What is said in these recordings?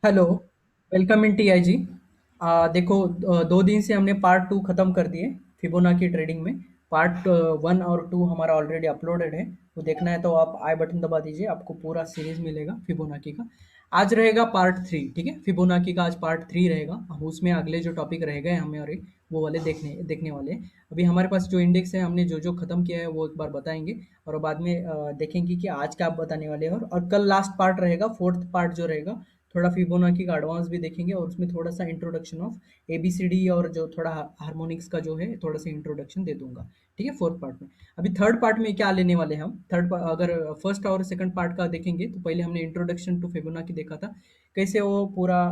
Hello, welcome in TIG. देखो, 2 दिन से हमने पार्ट 2 खत्म कर दिए फिबोनाची ट्रेडिंग में। पार्ट 1 और 2 हमारा ऑलरेडी अपलोडेड है। तो देखना है तो आप आई बटन दबा दीजिए, आपको पूरा सीरीज मिलेगा फिबोनाची का। आज रहेगा पार्ट 3, ठीक है। फिबोनाची का आज पार्ट 3 रहेगा। हम उसमें अगले जो टॉपिक रह गए हमें और वो वाले देखने देखने वाले हैं। अभी हमारे पास जो इंडेक्स है, हमने जो जो खत्म किया है वो एक बार बताएंगे। और बाद में देखेंगे कि आज क्या आप बताने वाले हैं। और कल लास्ट पार्ट रहेगा, फोर्थ पार्ट जो रहेगा, थोड़ा फिबोनाची का एडवांस भी देखेंगे और उसमें थोड़ा सा इंट्रोडक्शन ऑफ एबीसीडी और जो थोड़ा हार्मोनिक्स का जो है थोड़ा सा इंट्रोडक्शन दे दूंगा, ठीक है, फोर्थ पार्ट में। अभी थर्ड पार्ट में क्या लेने वाले हैं हम। अगर फर्स्ट और सेकंड पार्ट का देखेंगे तो पहले हमने इंट्रोडक्शन टू फिबोनाची देखा था, कैसे वो पूरा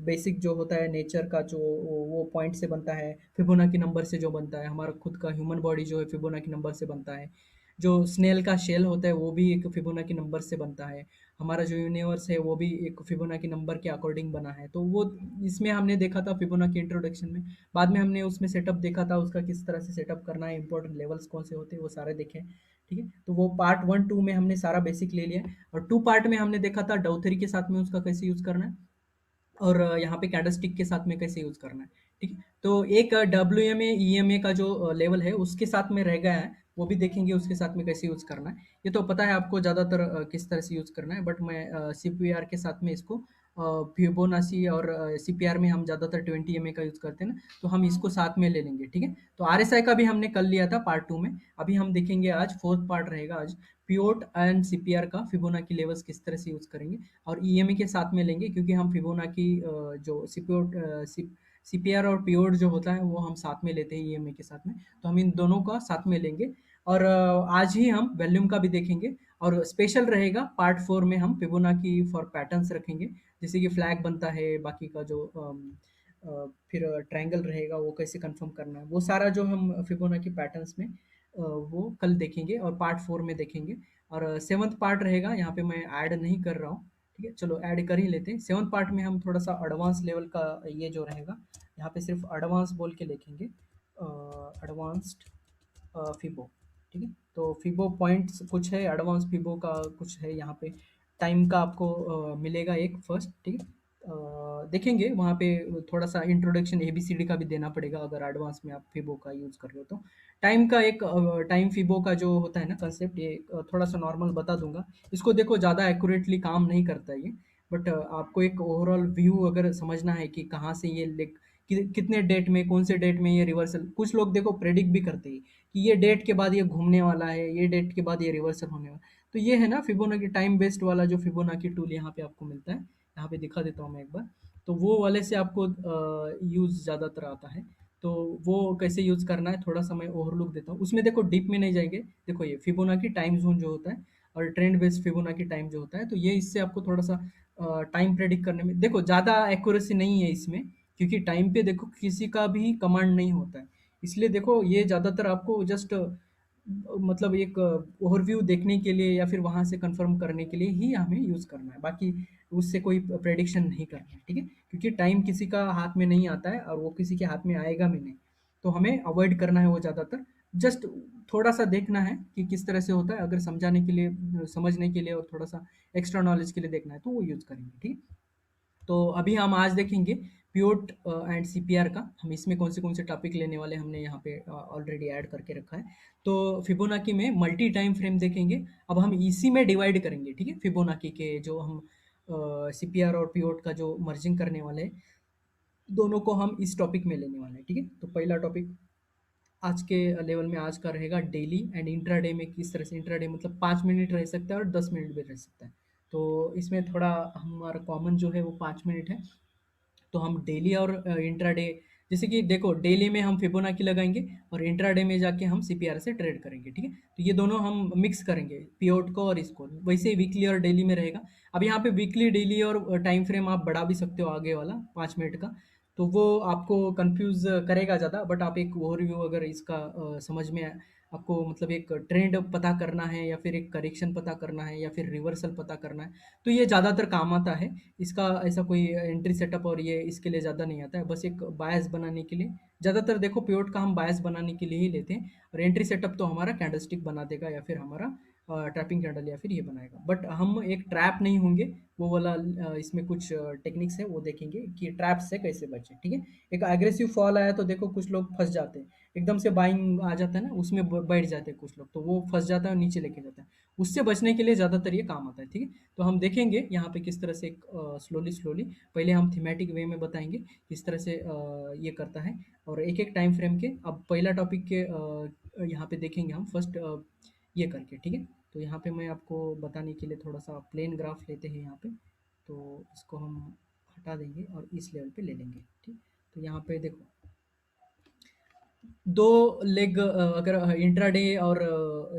बेसिक जो होता है नेचर का, जो वो पॉइंट से बनता है, फिबोनाची नंबर से जो बनता है, हमारा खुद का ह्यूमन बॉडी जो है फिबोनाची नंबर से बनता है। जो स्नेल का शेल होता है वो भी एक फिबोनाची नंबर से बनता है। हमारा जो यूनिवर्स है वो भी एक फिबोनाची नंबर के अकॉर्डिंग बना है। तो वो इसमें हमने देखा था फिबोनाची इंट्रोडक्शन में। बाद में हमने उसमें सेटअप देखा था, उसका किस तरह से सेटअप करना है, इंपॉर्टेंट लेवल्स कौन से होते हैं वो सारे देखे, ठीक है। तो वो पार्ट 1 2 में हमने सारा बेसिक ले लिया। और 2 पार्ट में हमने देखा था डाउ थ्री के साथ में उसका कैसे यूज करना है, और यहाँ पे कैंडलस्टिक के साथ में कैसे यूज करना है, ठीक है। तो एक डब्ल्यू एम ए का जो लेवल है उसके साथ में रह गया है, वो भी देखेंगे उसके साथ में कैसे यूज करना है। ये तो पता है आपको ज्यादातर किस तरह से यूज करना है, बट मैं सीपीआर के साथ में इसको फिबोनाची और सीपीआर में हम ज्यादातर 20 का यूज करते हैं ना, तो हम इसको साथ में ले लेंगे, ठीक है। तो आरएसआई का भी हमने कल लिया था पार्ट 2 में। अभी हम देखेंगे आज फोर्थ पार्ट रहेगा आज, पियोट एंड सीपीआर का फिबोनाची लेवल्स किस तरह से यूज करेंगे। और ईएमए के साथ में लेंगे, क्योंकि हम फिबोनाची जो सीपीआर और पीओड जो होता है वो हम साथ में लेते हैं ईएमए के साथ में। तो हम इन दोनों का साथ में लेंगे। और आज ही हम वॉल्यूम का भी देखेंगे। और स्पेशल रहेगा पार्ट 4 में हम फिबोनाची फॉर पैटर्न्स रखेंगे, जैसे कि फ्लैग बनता है, बाकी का जो फिर ट्रायंगल रहेगा वो कैसे कंफर्म करना है, वो सारा जो हम फिबोनाची पैटर्न्स में वो कल देखेंगे और पार्ट 4 में देखेंगे। और सेवंथ पार्ट रहेगा, यहाँ पे मैं ऐड नहीं कर रहा हूँ, ठीक है। चलो ऐड कर ही लेते हैं। सेवंथ पार्ट में हम थोड़ा सा एडवांस लेवल का ये जो रहेगा, यहाँ पे सिर्फ एडवांस बोल के लिखेंगे, एडवांस्ड फिबो, ठीक है। तो फिबो पॉइंट्स कुछ है, एडवांस फिबो का कुछ है यहाँ पे। टाइम का आपको मिलेगा एक फर्स्ट, ठीक है। देखेंगे वहाँ पे थोड़ा सा इंट्रोडक्शन एबीसीडी का भी देना पड़ेगा अगर एडवांस में आप फिबो का यूज कर रहे हो तो। टाइम का एक टाइम फिबो का जो होता है ना कंसेप्ट, ये थोड़ा सा नॉर्मल बता दूंगा। इसको देखो, ज़्यादा एक्यूरेटली काम नहीं करता ये, बट आपको एक ओवरऑल व्यू अगर समझना है कि कहाँ से ये कितने डेट में, कौन से डेट में ये रिवर्सल, कुछ लोग देखो प्रेडिक्ट भी करते हैं कि ये डेट के बाद ये घूमने वाला है, ये डेट के बाद ये रिवर्सल होने वाला है। तो ये है ना फिबोनाची टाइम बेस्ड वाला जो फिबोनाची टूल यहाँ पे आपको मिलता है, यहाँ पे दिखा देता हूँ मैं एक बार। तो वो वाले से आपको यूज ज़्यादातर आता है। तो वो कैसे यूज करना है थोड़ा सा मैं ओवरलुक देता हूँ, उसमें देखो डीप में नहीं जाएंगे। देखो ये फिबोनाची टाइम जोन जो होता है और ट्रेंड बेस्ड फिबोनाची टाइम जो होता है, तो ये इससे आपको थोड़ा सा टाइम प्रेडिक्ट करने में देखो ज़्यादा एक्यूरेसी नहीं है इसमें, क्योंकि टाइम पे देखो किसी का भी कमांड नहीं होता है। इसलिए देखो ये ज़्यादातर आपको जस्ट मतलब एक ओवरव्यू देखने के लिए या फिर वहां से कंफर्म करने के लिए ही हमें यूज करना है, बाकी उससे कोई प्रेडिक्शन नहीं करना है, ठीक है। क्योंकि टाइम किसी का हाथ में नहीं आता है और वो किसी के हाथ में आएगा भी नहीं। तो हमें अवॉइड करना है वो ज़्यादातर। जस्ट थोड़ा सा देखना है कि किस तरह से होता है, अगर समझाने के लिए, समझने के लिए और थोड़ा सा एक्स्ट्रा नॉलेज के लिए देखना है तो वो यूज करेंगे, ठीक है। तो अभी हम आज देखेंगे पियोट एंड सीपीआर का। हम इसमें कौन से टॉपिक लेने वाले हमने यहाँ पे ऑलरेडी ऐड करके रखा है। तो फिबोनाची में मल्टी टाइम फ्रेम देखेंगे। अब हम इसी में डिवाइड करेंगे, ठीक है, फिबोनाची के जो हम सीपीआर और पियोट का जो मर्जिंग करने वाले हैं, दोनों को हम इस टॉपिक में लेने वाले हैं, ठीक है। तो पहला टॉपिक आज के लेवल में आज का रहेगा डेली एंड इंट्राडे में किस तरह से। इंट्राडे मतलब 5 मिनट रह सकता है और 10 मिनट भी रह सकता है। तो इसमें थोड़ा हमारा कॉमन जो है वो 5 मिनट है। तो हम डेली और इंट्राडे, जैसे कि देखो डेली में हम फिबोनाची लगाएंगे और इंट्राडे में जाके हम सीपीआर से ट्रेड करेंगे, ठीक है। तो ये दोनों हम मिक्स करेंगे, पियोट को और इसको। वैसे ही वीकली और डेली में रहेगा। अब यहाँ पे वीकली, डेली और टाइम फ्रेम आप बढ़ा भी सकते हो आगे वाला 5 मिनट का। तो वो आपको कंफ्यूज करेगा ज़्यादा, बट आप एक ओवरव्यू अगर इसका समझ में आपको मतलब एक ट्रेंड पता करना है या फिर एक करेक्शन पता करना है या फिर रिवर्सल पता करना है, तो ये ज़्यादातर काम आता है। इसका ऐसा कोई एंट्री सेटअप और ये इसके लिए ज़्यादा नहीं आता है, बस एक बायस बनाने के लिए। ज़्यादातर देखो पिवोट का हम बायस बनाने के लिए ही लेते हैं, और एंट्री सेटअप तो हमारा कैंडलस्टिक बना देगा या फिर हमारा ट्रैपिंग कैंडल या फिर ये बनाएगा। बट हम एक ट्रैप नहीं होंगे, वो वाला इसमें कुछ टेक्निक्स है वो देखेंगे कि ट्रैप से कैसे बचे, ठीक है। एक एग्रेसिव फॉल आया तो देखो कुछ लोग फंस जाते हैं, एकदम से बाइंग आ जाता है ना, उसमें बैठ जाते हैं कुछ लोग, तो वो फंस जाता है और नीचे लेके जाता है। उससे बचने के लिए ज़्यादातर ये काम आता है, ठीक है। तो हम देखेंगे यहाँ पे किस तरह से स्लोली स्लोली, पहले हम थीमेटिक वे में बताएंगे किस तरह से ये करता है, और एक एक टाइम फ्रेम के। अब पहला टॉपिक के यहाँ पे देखेंगे हम फर्स्ट ये करके, ठीक है। तो यहाँ पे मैं आपको बताने के लिए थोड़ा सा प्लेन ग्राफ लेते हैं यहाँ पे, तो इसको हम हटा देंगे और इस लेवल पे ले लेंगे, ठीक। तो यहाँ पे देखो दो लेग, अगर इंट्राडे और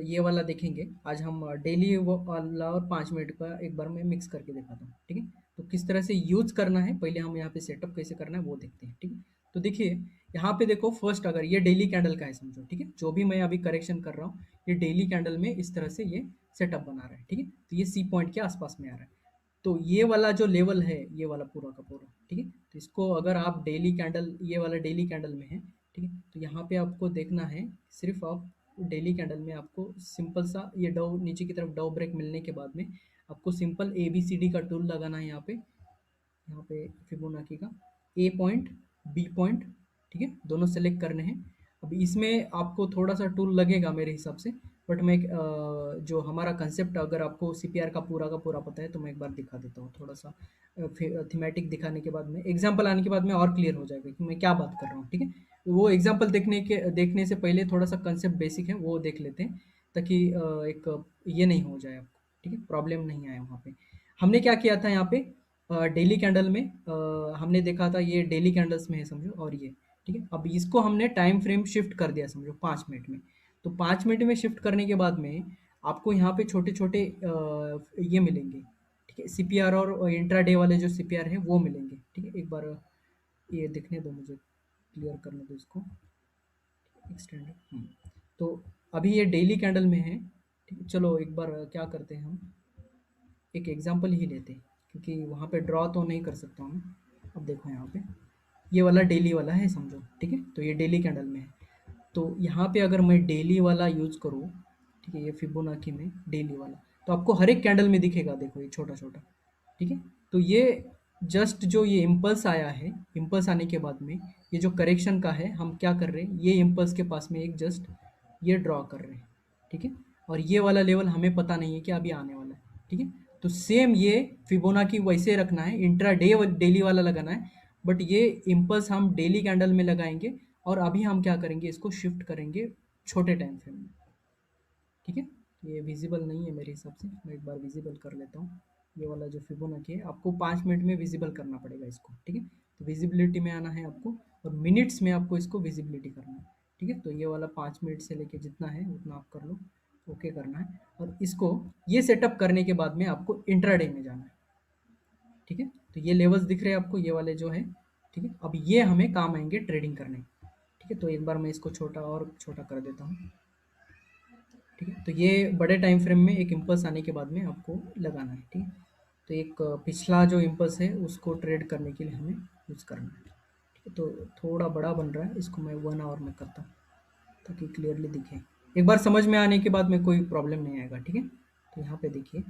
ये वाला देखेंगे, आज हम डेली वाला और 5 मिनट का एक बार मैं मिक्स करके दिखाता हूँ, ठीक है। तो किस तरह से यूज करना है, पहले हम यहाँ पे सेटअप कैसे करना है वो देखते हैं, ठीक है। तो देखिए यहाँ पे देखो फर्स्ट, अगर ये डेली कैंडल का है समझो, ठीक है, जो भी मैं अभी करेक्शन कर रहा हूँ, ये डेली कैंडल में इस तरह से ये सेटअप बना रहा है, ठीक है। तो ये सी पॉइंट के आसपास में आ रहा है, तो ये वाला जो लेवल है, ये वाला पूरा का पूरा, ठीक है। तो इसको अगर आप डेली कैंडल, ये वाला डेली कैंडल में है, ठीक है, तो यहाँ पे आपको देखना है, सिर्फ आप डेली कैंडल में आपको सिंपल सा ये डो नीचे की तरफ डो ब्रेक मिलने के बाद में आपको simple A B C D का टूल लगाना है यहाँ पे फिबोनाची का ए पॉइंट, बी पॉइंट, ठीक है, दोनों सेलेक्ट करने हैं। अब इसमें आपको थोड़ा सा टूल लगेगा मेरे हिसाब से, बट मैं जो हमारा कंसेप्ट, अगर आपको सीपीआर का पूरा पता है तो मैं एक बार दिखा देता हूँ थोड़ा सा, थीमेटिक दिखाने के बाद में, एग्जाम्पल आने के बाद में और क्लियर हो जाएगा कि मैं क्या बात कर रहा हूँ, ठीक है। वो एग्जाम्पल देखने से पहले थोड़ा सा कंसेप्ट बेसिक है वो देख लेते हैं, ताकि एक ये नहीं हो जाए आपको, ठीक है, प्रॉब्लम नहीं आए वहाँ पे। हमने क्या किया था यहाँ पे, डेली कैंडल में हमने देखा था, ये डेली कैंडल्स में है समझो, और ये, ठीक है। अब इसको हमने टाइम फ्रेम शिफ्ट कर दिया समझो 5 मिनट में। तो 5 मिनट में शिफ्ट करने के बाद में आपको यहाँ पे छोटे छोटे ये मिलेंगे, ठीक है, सीपीआर और इंट्राडे वाले जो सीपीआर है वो मिलेंगे, ठीक है। एक बार ये दिखने दो मुझे, क्लियर करने दो इसको, एक्सटेंड। तो अभी ये डेली कैंडल में है, ठीक है। चलो एक बार क्या करते हैं, हम एक एग्जांपल ही लेते हैं, क्योंकि वहाँ पे ड्रॉ तो नहीं कर सकता हूँ मैं। अब देखो यहाँ पे ये वाला डेली वाला है समझो, ठीक है, तो ये डेली कैंडल में है। तो यहाँ पे अगर मैं डेली वाला यूज़ करूँ, ठीक है, ये फिबोनाची में डेली वाला, तो आपको हर एक कैंडल में दिखेगा, देखो ये छोटा छोटा, ठीक है। तो ये जस्ट जो ये इम्पल्स आया है, इम्पल्स आने के बाद में ये जो करेक्शन का है, हम क्या कर रहे हैं, ये इम्पल्स के पास में एक जस्ट ये ड्रॉ कर रहे हैं, ठीक है। और ये वाला लेवल हमें पता नहीं है कि अभी आने वाला है, ठीक है। तो सेम ये फिबोनाची वैसे रखना है, इंट्रा डे डेली वाला लगाना है, बट ये इम्पल्स हम डेली कैंडल में लगाएंगे, और अभी हम क्या करेंगे, इसको शिफ्ट करेंगे छोटे टाइम फ्रेम में, ठीक है। ये विजिबल नहीं है मेरे हिसाब से, मैं एक बार विजिबल कर लेता हूँ। ये वाला जो फिबोनाची है आपको 5 मिनट में विजिबल करना पड़ेगा इसको, ठीक है। तो विजिबिलिटी में आना है आपको, और मिनट्स में आपको इसको विजिबिलिटी करना है, ठीक है। तो ये वाला 5 मिनट से लेके जितना है उतना आप कर लो, ओके करना है। और इसको ये सेटअप करने के बाद में आपको इंट्राडे में जाना है, ठीक है। तो ये लेवल्स दिख रहे हैं आपको, ये वाले जो है, ठीक है। अब ये हमें काम आएंगे ट्रेडिंग करने, ठीक है। तो एक बार मैं इसको छोटा और छोटा कर देता हूँ, ठीक है। तो ये बड़े टाइम फ्रेम में एक इम्पल्स आने के बाद में आपको लगाना है, ठीक है। तो एक पिछला जो इम्पल्स है उसको ट्रेड करने के लिए हमें यूज़ करना है, ठीक है। तो थोड़ा बड़ा बन रहा है, इसको मैं 1 आवर में करता हूँ ताकि क्लियरली दिखे। एक बार समझ में आने के बाद में कोई प्रॉब्लम नहीं आएगा, ठीक है। तो यहाँ पे देखिए,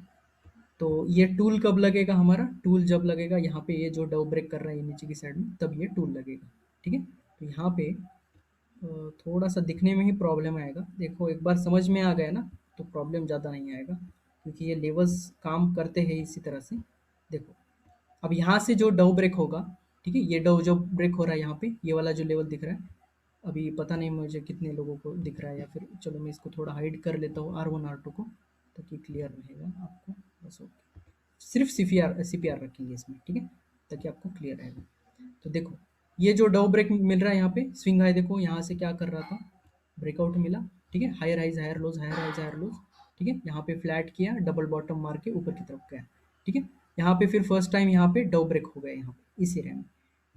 तो ये टूल कब लगेगा, हमारा टूल जब लगेगा यहाँ पे, ये जो डव ब्रेक कर रहा है नीचे की साइड में, तब ये टूल लगेगा, ठीक है। तो यहाँ पे थोड़ा सा दिखने में ही प्रॉब्लम आएगा, देखो एक बार समझ में आ गया ना तो प्रॉब्लम ज़्यादा नहीं आएगा, क्योंकि ये लेवल्स काम करते हैं इसी तरह से। देखो अब यहाँ से जो डव ब्रेक होगा, ठीक है, ये डव जो ब्रेक हो रहा है यहाँ पे, ये वाला जो लेवल दिख रहा है, अभी पता नहीं मुझे कितने लोगों को दिख रहा है, या फिर चलो मैं इसको थोड़ा हाइड कर लेता हूँ R1 R2 को, ताकि क्लियर रहेगा आपको, बस ओके। सिर्फ सीपीआर रखेंगे इसमें, ठीक है, ताकि आपको क्लियर रहेगा। तो देखो ये जो डव ब्रेक मिल रहा है यहाँ पे, स्विंग हाई देखो यहाँ से क्या कर रहा था, ब्रेकआउट मिला, ठीक है, higher highs higher lows, higher highs higher lows, ठीक है। यहाँ पे फ्लैट किया, डबल बॉटम मार के ऊपर की तरफ गया, ठीक है। यहाँ पे फिर फर्स्ट टाइम यहाँ पे डव ब्रेक हो गया, यहाँ पे इस एरिया में,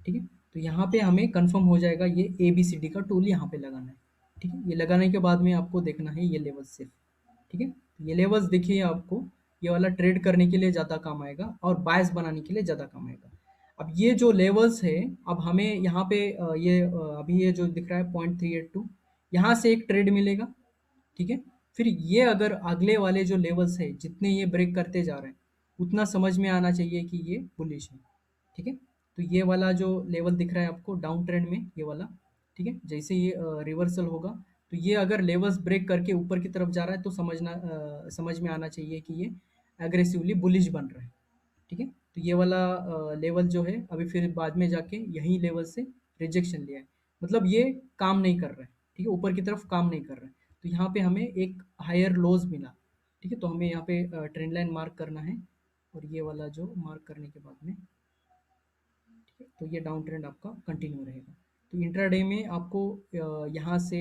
ठीक है। तो यहाँ पे हमें कंफर्म हो जाएगा, ये ए बी सी डी का टूल यहाँ पे लगाना है, ठीक है। ये लगाने के बाद में आपको देखना है ये लेवल सिर्फ, ठीक है। ये लेवल्स देखिए आपको, ये वाला ट्रेड करने के लिए ज़्यादा काम आएगा, और बायस बनाने के लिए ज़्यादा काम आएगा। अब ये जो लेवल्स है, अब हमें यहाँ पे अभी ये जो दिख रहा है 0.382, यहाँ से एक ट्रेड मिलेगा, ठीक है। फिर ये अगर अगले वाले जो लेवल्स है जितने ये ब्रेक करते जा रहे हैं उतना समझ में आना चाहिए कि ये बुलिश है। ठीक है, तो ये वाला जो लेवल दिख रहा है आपको डाउन ट्रेंड में, ये वाला, ठीक है, जैसे ये रिवर्सल होगा तो ये अगर लेवल्स ब्रेक करके ऊपर की तरफ जा रहा है तो समझ में आना चाहिए कि ये एग्रेसिवली बुलिश बन रहा है। ठीक है, तो ये वाला लेवल जो है अभी फिर बाद में जाके यही लेवल से रिजेक्शन लिया है, मतलब ये काम नहीं कर रहा है। ठीक है, ऊपर की तरफ काम नहीं कर रहा है, तो यहाँ पे हमें एक हायर लोज मिला। ठीक है, तो हमें यहाँ पे ट्रेंड लाइन मार्क करना है, और ये वाला जो मार्क करने के बाद में, ठीक है, तो ये डाउन ट्रेंड आपका कंटिन्यू रहेगा। तो इंट्राडे में आपको यहाँ से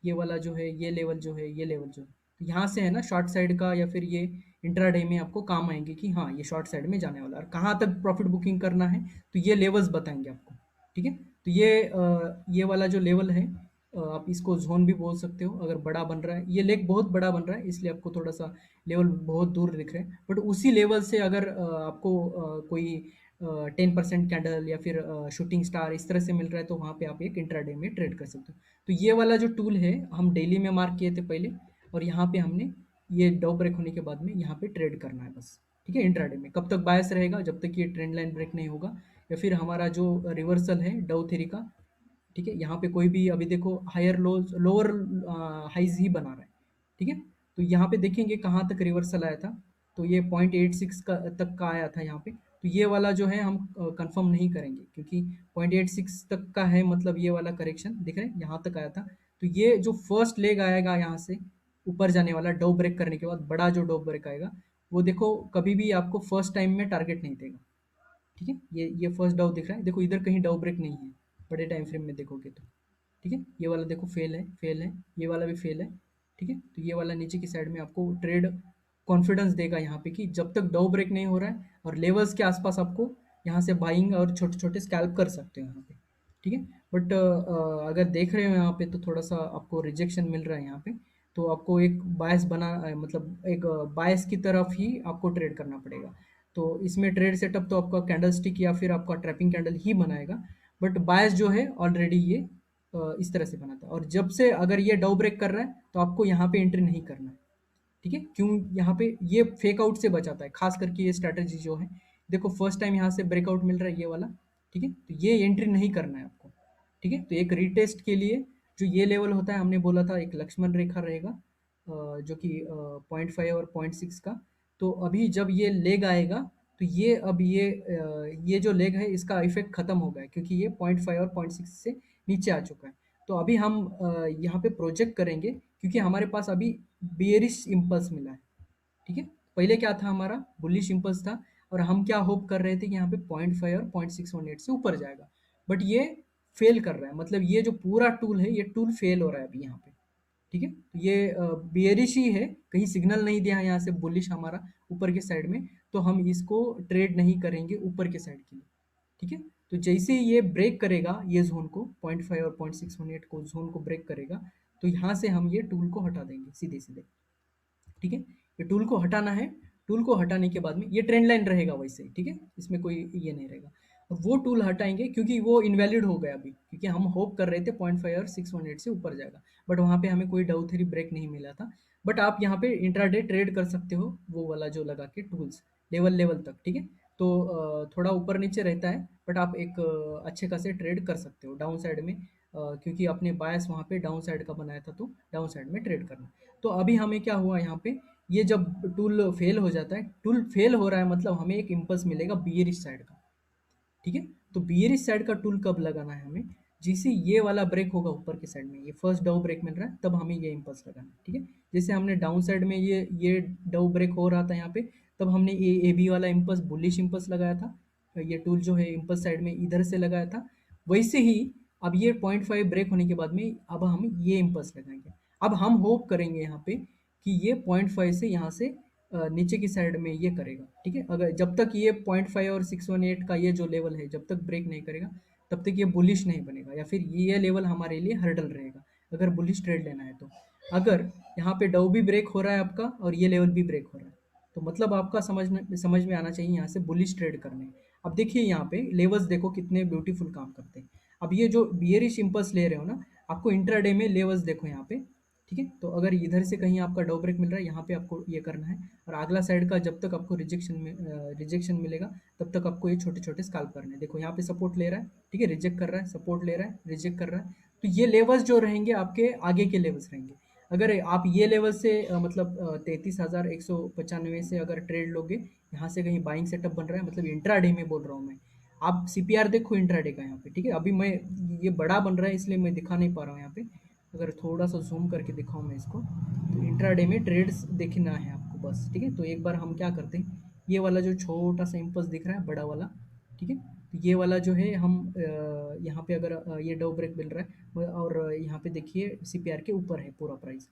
ये वाला जो है, ये लेवल जो है, ये लेवल जो है, तो यहाँ से है ना शॉर्ट साइड का, या फिर ये इंट्राडे में आपको काम आएंगे कि हाँ ये शॉर्ट साइड में जाने वाला है, और कहाँ तक प्रॉफिट बुकिंग करना है तो ये लेवल्स बताएंगे आपको। ठीक है, तो ये वाला जो लेवल है, आप इसको जोन भी बोल सकते हो अगर बड़ा बन रहा है, ये लेग बहुत बड़ा बन रहा है इसलिए आपको थोड़ा सा लेवल बहुत दूर दिख रहे हैं, बट उसी लेवल से अगर आपको कोई 10% कैंडल या फिर शूटिंग स्टार इस तरह से मिल रहा है तो वहाँ पे आप एक इंट्राडे में ट्रेड कर सकते हो। तो ये वाला जो टूल है हम डेली में मार्क किए थे पहले, और यहाँ पे हमने ये डव ब्रेक होने के बाद में यहाँ पे ट्रेड करना है बस। ठीक है, इंट्राडे में कब तक बायस रहेगा, जब तक ये ट्रेंड लाइन ब्रेक नहीं होगा, या फिर हमारा जो रिवर्सल है डव थ्री का, ठीक है, यहाँ पे कोई भी अभी देखो हायर लोज लोअर हाइज ही बना रहा है। ठीक है, तो यहाँ पे देखेंगे कहाँ तक रिवर्सल आया था, तो ये 0.86 का तक का आया था यहाँ पे, तो ये वाला जो है हम कंफर्म नहीं करेंगे क्योंकि 0.86 तक का है, मतलब ये वाला करेक्शन दिख रहे हैं यहाँ तक आया था। तो ये जो फर्स्ट लेग आएगा यहाँ से ऊपर जाने वाला डो ब्रेक करने के बाद, बड़ा जो डो ब्रेक आएगा वो देखो कभी भी आपको फर्स्ट टाइम में टारगेट नहीं देगा। ठीक है, ये फर्स्ट डाउ दिख रहा है, देखो इधर कहीं डाउ ब्रेक नहीं है बड़े टाइम फ्रेम में देखोगे तो। ठीक है, ये वाला देखो फेल है, फेल है, ये वाला भी फेल है। ठीक है, तो ये वाला नीचे की साइड में आपको ट्रेड कॉन्फिडेंस देगा यहाँ पे कि जब तक डाउ ब्रेक नहीं हो रहा है और लेवल्स के आसपास आपको यहाँ से बाइंग और छोटे छोटे स्कैल्प कर सकते हो यहाँ पे। ठीक है, बट अगर देख रहे हो यहाँ पे तो थोड़ा सा आपको रिजेक्शन मिल रहा है यहाँ पे, तो आपको एक बायस मतलब एक बायस की तरफ ही आपको ट्रेड करना पड़ेगा। तो इसमें ट्रेड सेटअप तो आपका कैंडल स्टिक या फिर आपका ट्रैपिंग कैंडल ही बनाएगा, बट बायस जो है ऑलरेडी ये इस तरह से बना था, और जब से अगर ये डाउ ब्रेक कर रहा है तो आपको यहाँ पे एंट्री नहीं करना है। ठीक है, क्यों, यहाँ पे ये फेक आउट से बचाता है, खास करके ये स्ट्रैटेजी जो है, देखो फर्स्ट टाइम यहाँ से ब्रेकआउट मिल रहा है ये वाला। ठीक है, तो ये एंट्री नहीं करना है आपको। ठीक है, तो एक रीटेस्ट के लिए जो ये लेवल होता है, हमने बोला था एक लक्ष्मण रेखा रहेगा, जो कि 0.5 और 0.6 का। तो अभी जब ये लेग आएगा तो ये अब ये जो लेग है इसका इफेक्ट खत्म हो गया है, क्योंकि ये 0.5 और 0.6 से नीचे आ चुका है। तो अभी हम यहाँ पे प्रोजेक्ट करेंगे क्योंकि हमारे पास अभी बेयरिश इम्पल्स मिला है। ठीक है, पहले क्या था हमारा बुलिश इम्पल्स था, और हम क्या होप कर रहे थे कि यहाँ पे 0.5 और 0.618 से ऊपर जाएगा, बट ये फेल कर रहा है, मतलब ये जो पूरा टूल है ये टूल फेल हो रहा है अभी यहाँ पे। ठीक है, तो ये बेयरिश ही है, कहीं सिग्नल नहीं दिया है यहाँ से बुलिश हमारा ऊपर के साइड में, तो हम इसको ट्रेड नहीं करेंगे ऊपर के साइड के लिए। ठीक है, तो जैसे ही ये ब्रेक करेगा ये जोन को 0.5 और 0.618 को जोन को ब्रेक करेगा, तो यहाँ से हम ये टूल को हटा देंगे सीधे सीधे। ठीक है, ये टूल को हटाना है, टूल को हटाने के बाद में ये ट्रेंड लाइन रहेगा वैसे ही। ठीक है, इसमें कोई ये नहीं रहेगा, और वो टूल हटाएंगे क्योंकि वो इनवैलिड हो गया अभी, क्योंकि हम होप कर रहे थे 0.5 और 618 से ऊपर जाएगा, बट वहाँ पे हमें कोई डाउ थ्री ब्रेक नहीं मिला था। बट आप यहाँ पे इंट्राडे ट्रेड कर सकते हो वो वाला जो लगा के टूल्स लेवल लेवल तक। ठीक है, तो थोड़ा ऊपर नीचे रहता है, बट आप एक अच्छे खासे ट्रेड कर सकते हो डाउन साइड में, क्योंकि आपने बायस वहाँ पे डाउन साइड का बनाया था तो डाउन साइड में ट्रेड करना। तो अभी हमें क्या हुआ यहाँ पे, ये जब टूल फेल हो जाता है, टूल फेल हो रहा है मतलब हमें एक इम्पल्स मिलेगा बियरिश साइड का। ठीक है, तो बियरिश साइड का टूल कब लगाना है हमें, जैसे ये वाला ब्रेक होगा ऊपर के साइड में, ये फर्स्ट डाउ ब्रेक मिल रहा है तब हमें ये इम्पल्स लगाना है। ठीक है, जैसे हमने डाउन साइड में ये डाउ ब्रेक हो रहा था यहाँ पे, तब हमने ए बी वाला इम्पल्स बुलिश इम्पल्स लगाया था, ये टूल जो है इम्पल्स साइड में इधर से लगाया था। वैसे ही अब ये 0.5 ब्रेक होने के बाद में अब हम ये इम्पल्स लगाएंगे। अब हम होप करेंगे यहाँ पे कि ये 0.5 से यहाँ से नीचे की साइड में ये करेगा। ठीक है, अगर जब तक ये 0.5 और 618 का ये जो लेवल है जब तक ब्रेक नहीं करेगा तब तक ये बुलिश नहीं बनेगा, या फिर ये लेवल हमारे लिए हर्डल रहेगा अगर बुलिश ट्रेड लेना है तो। अगर यहाँ पे डाउ भी ब्रेक हो रहा है आपका और ये लेवल भी ब्रेक हो रहा है, तो मतलब आपका समझ में आना चाहिए यहाँ से बुलिश ट्रेड करने। अब देखिए यहाँ पे लेवल्स देखो कितने ब्यूटीफुल काम करते हैं। अब ये जो बियरिश इम्पल्स ले रहे हो ना, आपको इंट्राडे में लेवल्स देखो यहाँ पे। ठीक है? तो अगर इधर से कहीं आपका डाउ ब्रेक मिल रहा है, यहाँ पे आपको ये करना है और अगला साइड का जब तक आपको रिजेक्शन मिलेगा, तब तक आपको ये छोटे-छोटे स्कैल्प करने हैं। देखो यहाँ पे सपोर्ट ले रहा है, ठीक है? रिजेक्ट कर रहा है, सपोर्ट ले रहा है, रिजेक्ट कर रहा है। तो ये लेवल्स जो रहेंगे आपके आगे के लेवल्स रहेंगे। अगर आप ये लेवल से मतलब 33,195 से अगर ट्रेड लोगे, यहाँ से कहीं बाइंग सेटअप बन रहा है, मतलब इंट्राडे में बोल रहा हूँ मैं। आप सीपीआर देखो इंट्राडे का यहाँ पे, ठीक है? अभी मैं ये बड़ा बन रहा है इसलिए मैं दिखा नहीं पा रहा हूँ यहाँ पे। अगर थोड़ा सा जूम करके दिखाऊँ मैं इसको, तो इंट्राडे में ट्रेड्स देखना है आपको बस, ठीक है? तो एक बार हम क्या करते हैं, ये वाला जो छोटा सा इम्पल्स दिख रहा है बड़ा वाला, ठीक है? तो ये वाला जो है हम यहाँ पे अगर ये डाउ ब्रेक मिल रहा है और यहाँ पे देखिए सीपीआर के ऊपर है पूरा प्राइस,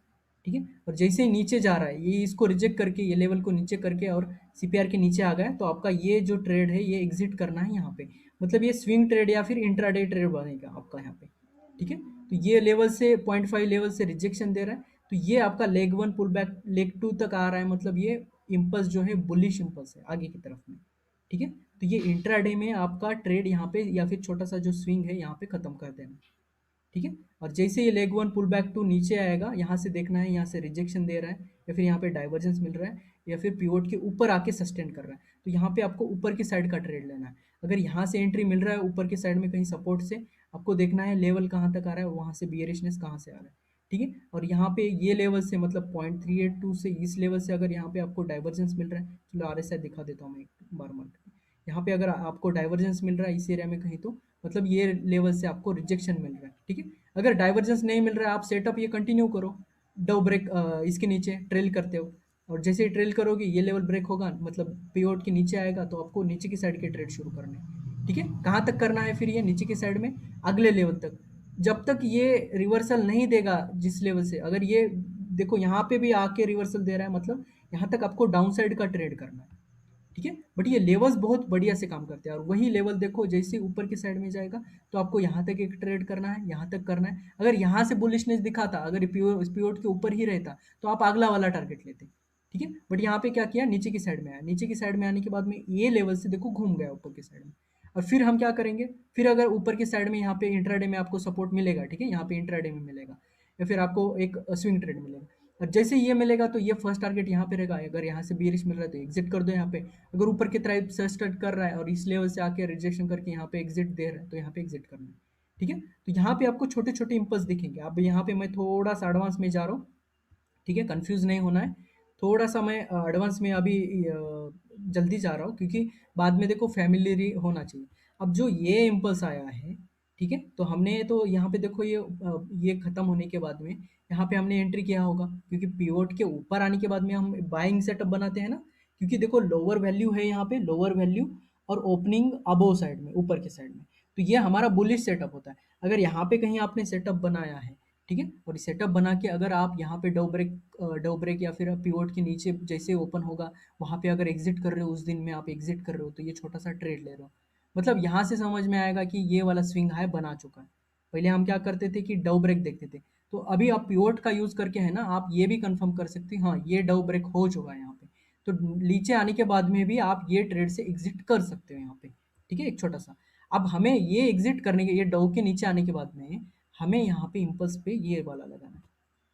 ठीक है? और जैसे ही नीचे जा रहा है, ये इसको रिजेक्ट करके ये लेवल को नीचे करके और सीपीआर के नीचे आ गया, तो आपका ये जो ट्रेड है ये एग्जिट करना है यहाँ पे। मतलब ये स्विंग ट्रेड या फिर इंट्राडे ट्रेड बनेगा आपका यहाँ पे, ठीक है? तो ये लेवल से 0.5 लेवल से रिजेक्शन दे रहा है, तो ये आपका leg one pull back leg two तक आ रहा है, मतलब ये इम्पल्स जो है बुलिश इम्पल्स है आगे की तरफ में, ठीक है? तो ये इंट्राडे में आपका ट्रेड यहाँ पे या फिर छोटा सा जो स्विंग है यहाँ पे खत्म कर देना, ठीक है? और जैसे ये leg one pull back two नीचे आएगा, यहाँ से देखना है यहाँ से रिजेक्शन दे रहा है या फिर यहाँ पे डाइवर्जेंस मिल रहा है या फिर पिवोट के ऊपर आके सस्टेन कर रहा है, तो यहाँ पे आपको ऊपर की साइड का ट्रेड लेना है। अगर यहाँ से एंट्री मिल रहा है ऊपर की साइड में कहीं सपोर्ट से, आपको देखना है लेवल कहाँ तक आ रहा है, वहाँ से बियरिशनेस कहाँ से आ रहा है, ठीक है? और यहाँ पे ये लेवल से मतलब 0.382 से इस लेवल से अगर यहाँ पे आपको डाइवर्जेंस मिल रहा है, चलो आरएसआई दिखा देता हूँ मैं एक बार मार्क। यहाँ पे अगर आपको डाइवर्जेंस मिल रहा है इस एरिया में कहीं, तो मतलब ये लेवल से आपको रिजेक्शन मिल रहा है, ठीक है? अगर डाइवर्जेंस नहीं मिल रहा है, आप सेटअप ये कंटिन्यू करो, डाउ ब्रेक इसके नीचे ट्रेल करते हो, और जैसे ही ट्रेल करोगे ये लेवल ब्रेक होगा, मतलब पीओट के नीचे आएगा, तो आपको नीचे की साइड के ट्रेड शुरू करने हैं, ठीक है? कहाँ तक करना है फिर ये नीचे की साइड में, अगले लेवल तक, जब तक ये रिवर्सल नहीं देगा जिस लेवल से। अगर ये देखो यहाँ पे भी आके रिवर्सल दे रहा है, मतलब यहाँ तक आपको डाउन साइड का ट्रेड करना है, ठीक है? बट ये लेवल्स बहुत बढ़िया से काम करते हैं, और वही लेवल देखो जैसे ऊपर की साइड में जाएगा, तो आपको यहाँ तक एक ट्रेड करना है, यहाँ तक करना है। अगर यहाँ से बुलिशनेस दिखाता, अगर पीओट के ऊपर ही रहता, तो आप अगला वाला टारगेट लेते, ठीक है? बट यहाँ पे क्या किया, नीचे की साइड में आया, नीचे की साइड में आने के बाद में ये लेवल से देखो घूम गया ऊपर की साइड में। और फिर हम क्या करेंगे, फिर अगर ऊपर की साइड में यहाँ पे इंट्राडे में आपको सपोर्ट मिलेगा, ठीक है? यहाँ पे इंट्राडे में मिलेगा, या फिर आपको एक स्विंग ट्रेड मिलेगा, और जैसे ही ये मिलेगा तो ये फर्स्ट टारगेट यहाँ पे रहेगा। अगर यहाँ से बीरिश मिल रहा है तो एग्जिट कर दो यहाँ पे। अगर ऊपर की तरफ सर्च कर रहा है और इस लेवल से आके रिजेक्शन करके यहाँ पे एग्जिट दे रहा है, तो यहाँ पे एग्जिट करना है, ठीक है? तो यहाँ पे आपको छोटे छोटे इंपल्स दिखेंगे। अब यहाँ पे मैं थोड़ा सा एडवांस में जा रहा हूँ, ठीक है? कंफ्यूज नहीं होना है। थोड़ा सा मैं एडवांस में अभी जल्दी जा रहा हूँ, क्योंकि बाद में देखो फैमिलियरी होना चाहिए। अब जो ये इम्पल्स आया है, ठीक है? तो हमने तो यहाँ पे देखो ये खत्म होने के बाद में यहाँ पे हमने एंट्री किया होगा, क्योंकि पिवोट के ऊपर आने के बाद में हम बाइंग सेटअप बनाते हैं ना, क्योंकि देखो लोअर वैल्यू है यहाँ पे, लोअर वैल्यू और ओपनिंग अबोव साइड में, ऊपर के साइड में, तो ये हमारा बुलिश सेटअप होता है। अगर यहाँ पे कहीं आपने सेटअप बनाया है, ठीक है? और सेटअप बना के अगर आप यहाँ पे डाउ ब्रेक या फिर पिवोट के नीचे जैसे ओपन होगा, वहाँ पे अगर एग्जिट कर रहे हो, उस दिन में आप एग्जिट कर रहे हो, तो ये छोटा सा ट्रेड ले रहे हो, मतलब यहाँ से समझ में आएगा कि ये वाला स्विंग हाई बना चुका है। पहले हम क्या करते थे कि डाउ ब्रेक देखते थे, तो अभी आप पिवोट का यूज करके है ना, आप ये भी कंफर्म कर सकते हैं, हाँ ये डाउ ब्रेक हो चुका है यहाँ पे, तो नीचे आने के बाद में भी आप ये ट्रेड से एग्जिट कर सकते हो यहाँ पे, ठीक है? एक छोटा सा। अब हमें ये एग्जिट करने के, ये डाउ के नीचे आने के बाद में हमें यहाँ पे इम्पल्स पे ये वाला लगाना है,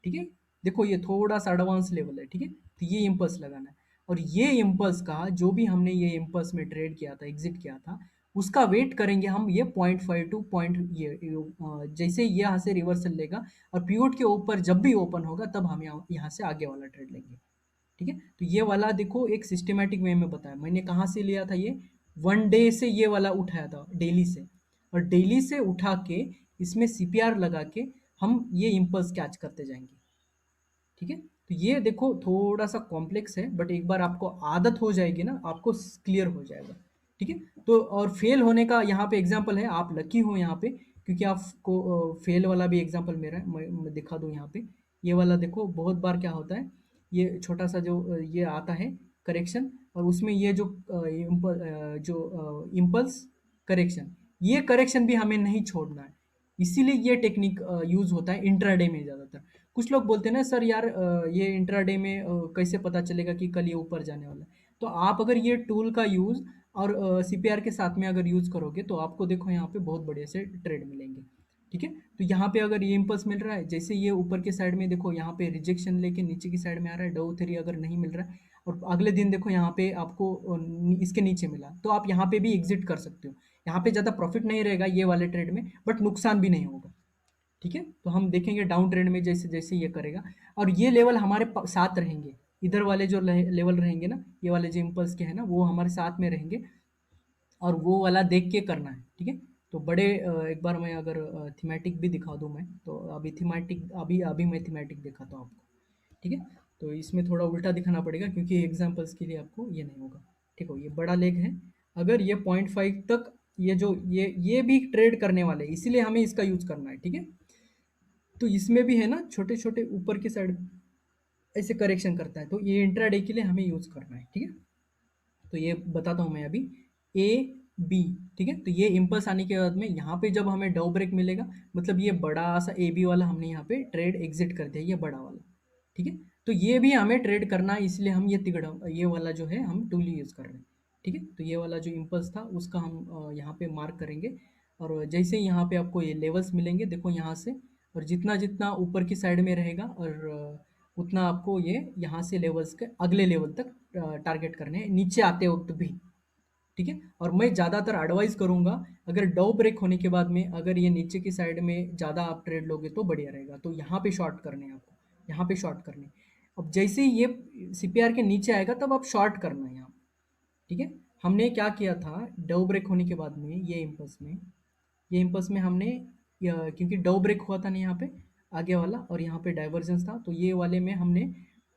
ठीक है? देखो ये थोड़ा सा एडवांस लेवल है, ठीक है? तो ये इम्पल्स लगाना है, और ये इम्पल्स का जो भी हमने ये इम्पल्स में ट्रेड किया था, एग्जिट किया था, उसका वेट करेंगे हम ये 0.5 टू पॉइंट जैसे ये यहाँ से रिवर्सल लेगा और पीवोट के ऊपर जब भी ओपन होगा, तब हम यहाँ से आगे वाला ट्रेड लेंगे, ठीक है? तो ये वाला देखो एक सिस्टमैटिक वे में बताया मैंने, कहाँ से लिया था ये, वन डे से ये वाला उठाया था, डेली से, और डेली से उठा के इसमें सीपीआर लगा के हम ये इम्पल्स कैच करते जाएंगे, ठीक है? तो ये देखो थोड़ा सा कॉम्प्लेक्स है, बट एक बार आपको आदत हो जाएगी ना, आपको क्लियर हो जाएगा, ठीक है? तो और फेल होने का यहाँ पे एग्जांपल है, आप लकी हो यहाँ पे, क्योंकि आपको फेल वाला भी एग्जांपल मेरा है, मैं दिखा दूँ यहाँ पे। ये वाला देखो बहुत बार क्या होता है, ये छोटा सा जो ये आता है करेक्शन, और उसमें ये जो इम्पल्स करेक्शन, ये करेक्शन भी हमें नहीं छोड़ना है, इसीलिए ये टेक्निक यूज होता है इंट्राडे में ज़्यादातर। कुछ लोग बोलते हैं ना सर यार, ये इंट्राडे में कैसे पता चलेगा कि कल ये ऊपर जाने वाला है, तो आप अगर ये टूल का यूज़ और सीपीआर के साथ में अगर यूज़ करोगे, तो आपको देखो यहाँ पे बहुत बढ़िया से ट्रेड मिलेंगे। ठीक है। तो यहाँ पे अगर ये इम्पल्स मिल रहा है, जैसे ये ऊपर के साइड में देखो यहाँ पे रिजेक्शन लेके नीचे की साइड में आ रहा है, डो थ्री अगर नहीं मिल रहा है, और अगले दिन देखो यहाँ पे आपको इसके नीचे मिला, तो आप यहाँ पे भी एग्जिट कर सकते हो। यहाँ पे ज़्यादा प्रॉफिट नहीं रहेगा ये वाले ट्रेड में, बट नुकसान भी नहीं होगा। ठीक है। तो हम देखेंगे डाउन ट्रेंड में जैसे जैसे ये करेगा, और ये लेवल हमारे साथ रहेंगे। इधर वाले जो लेवल रहेंगे ना, ये वाले जो इम्पल्स के हैं ना, वो हमारे साथ में रहेंगे, और वो वाला देख के करना है। ठीक है। तो बड़े एक बार मैं अगर थीमेटिक भी दिखा दूं मैं, तो अभी थीमेटिक अभी अभी मैं थीमेटिक दिखाता हूँ आपको। ठीक है। तो इसमें थोड़ा उल्टा दिखाना पड़ेगा क्योंकि एग्जांपल्स के लिए आपको ये नहीं होगा। ठीक है। ये बड़ा लेग है, अगर ये 0.5 तक, ये जो ये भी ट्रेड करने वाले हैं, इसीलिए हमें इसका यूज करना है। ठीक है। तो इसमें भी है ना छोटे छोटे ऊपर की साइड ऐसे करेक्शन करता है, तो ये इंट्राडे के लिए हमें यूज करना है। ठीक है। तो ये बताता हूँ मैं अभी, ए बी। ठीक है। तो ये इम्पल्स आने के बाद में यहाँ पे जब हमें डाउ ब्रेक मिलेगा, मतलब ये बड़ा सा ए बी वाला हमने यहाँ पे ट्रेड एग्जिट कर दिया, ये बड़ा वाला। ठीक है। तो ये भी हमें ट्रेड करना है, इसलिए हम ये तिगड़ा ये वाला जो है हम टूल यूज कर रहे हैं। ठीक है। तो ये वाला जो इम्पल्स था उसका हम यहाँ पे मार्क करेंगे, और जैसे ही यहाँ पे आपको ये लेवल्स मिलेंगे देखो यहाँ से, और जितना जितना ऊपर की साइड में रहेगा, और उतना आपको ये यहाँ से लेवल्स के अगले लेवल तक टारगेट करने हैं नीचे आते वक्त भी। ठीक है। और मैं ज़्यादातर एडवाइस करूंगा, अगर डाउ ब्रेक होने के बाद में अगर ये नीचे की साइड में ज़्यादा आप ट्रेड लोगे तो बढ़िया रहेगा, तो यहाँ पे शॉर्ट करने हैं आपको, यहाँ पे शॉर्ट करने हैं। अब जैसे ही ये सीपीआर के नीचे आएगा तब आप शॉर्ट करना है यहाँ। ठीक है। हमने क्या किया था, डाउ ब्रेक होने के बाद में ये इम्पल्स में हमने क्योंकि डाउ ब्रेक हुआ था ना यहाँ पे आगे वाला, और यहाँ पे डाइवर्जेंस था, तो ये वाले में हमने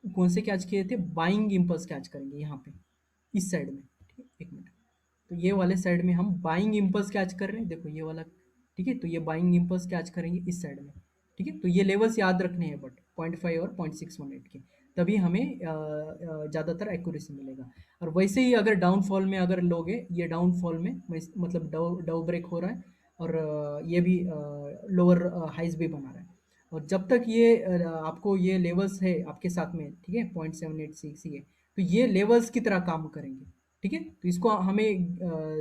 कौन से कैच किए थे, बाइंग इम्पल्स कैच करेंगे यहाँ पे इस साइड में। ठीक है। एक मिनट। तो ये वाले साइड में हम बाइंग इम्पल्स कैच कर रहे हैं, देखो ये वाला। ठीक है। तो ये बाइंग इम्पल्स कैच करेंगे इस साइड में। ठीक है। तो ये लेवल्स याद रखने हैं, बट 0.5 और 0.618 के, तभी हमें ज़्यादातर एक्यूरेसी मिलेगा। और वैसे ही अगर डाउनफॉल में अगर लोगे, ये डाउनफॉल में मतलब डाउ डाउ ब्रेक हो रहा है, और ये भी लोअर हाइज भी बना रहा है, और जब तक ये आपको ये लेवल्स है आपके साथ में, ठीक है, 0.786 ये, तो ये लेवल्स की तरह काम करेंगे। ठीक है। तो इसको हमें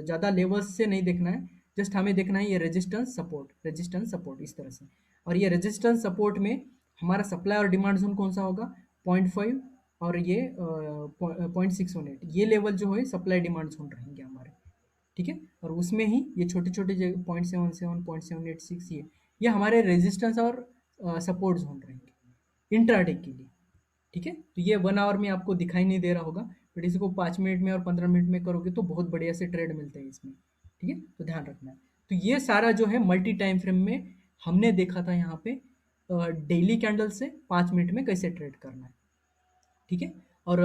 ज़्यादा लेवल्स से नहीं देखना है, जस्ट हमें देखना है ये रेजिस्टेंस सपोर्ट इस तरह से। और ये रेजिस्टेंस सपोर्ट में हमारा सप्लाई और डिमांड जोन कौन सा होगा, 0.5, और ये 0.618, ये लेवल जो है सप्लाई डिमांड जोन रहेंगे हमारे। ठीक है। और उसमें ही ये छोटे छोटे जगह 0.77 0.786 ये हमारे रेजिस्टेंस और सपोर्ट जोन रहेंगे इंट्राडे के लिए। ठीक है। तो ये 1 आवर में आपको दिखाई नहीं दे रहा होगा, बट इसको 5 मिनट में और 15 मिनट में करोगे तो बहुत बढ़िया से ट्रेड मिलते हैं इसमें। ठीक है। तो ध्यान रखना है। तो ये सारा जो है मल्टी टाइम फ्रेम में हमने देखा था यहाँ पे डेली कैंडल से 5 मिनट में कैसे ट्रेड करना है। ठीक है। और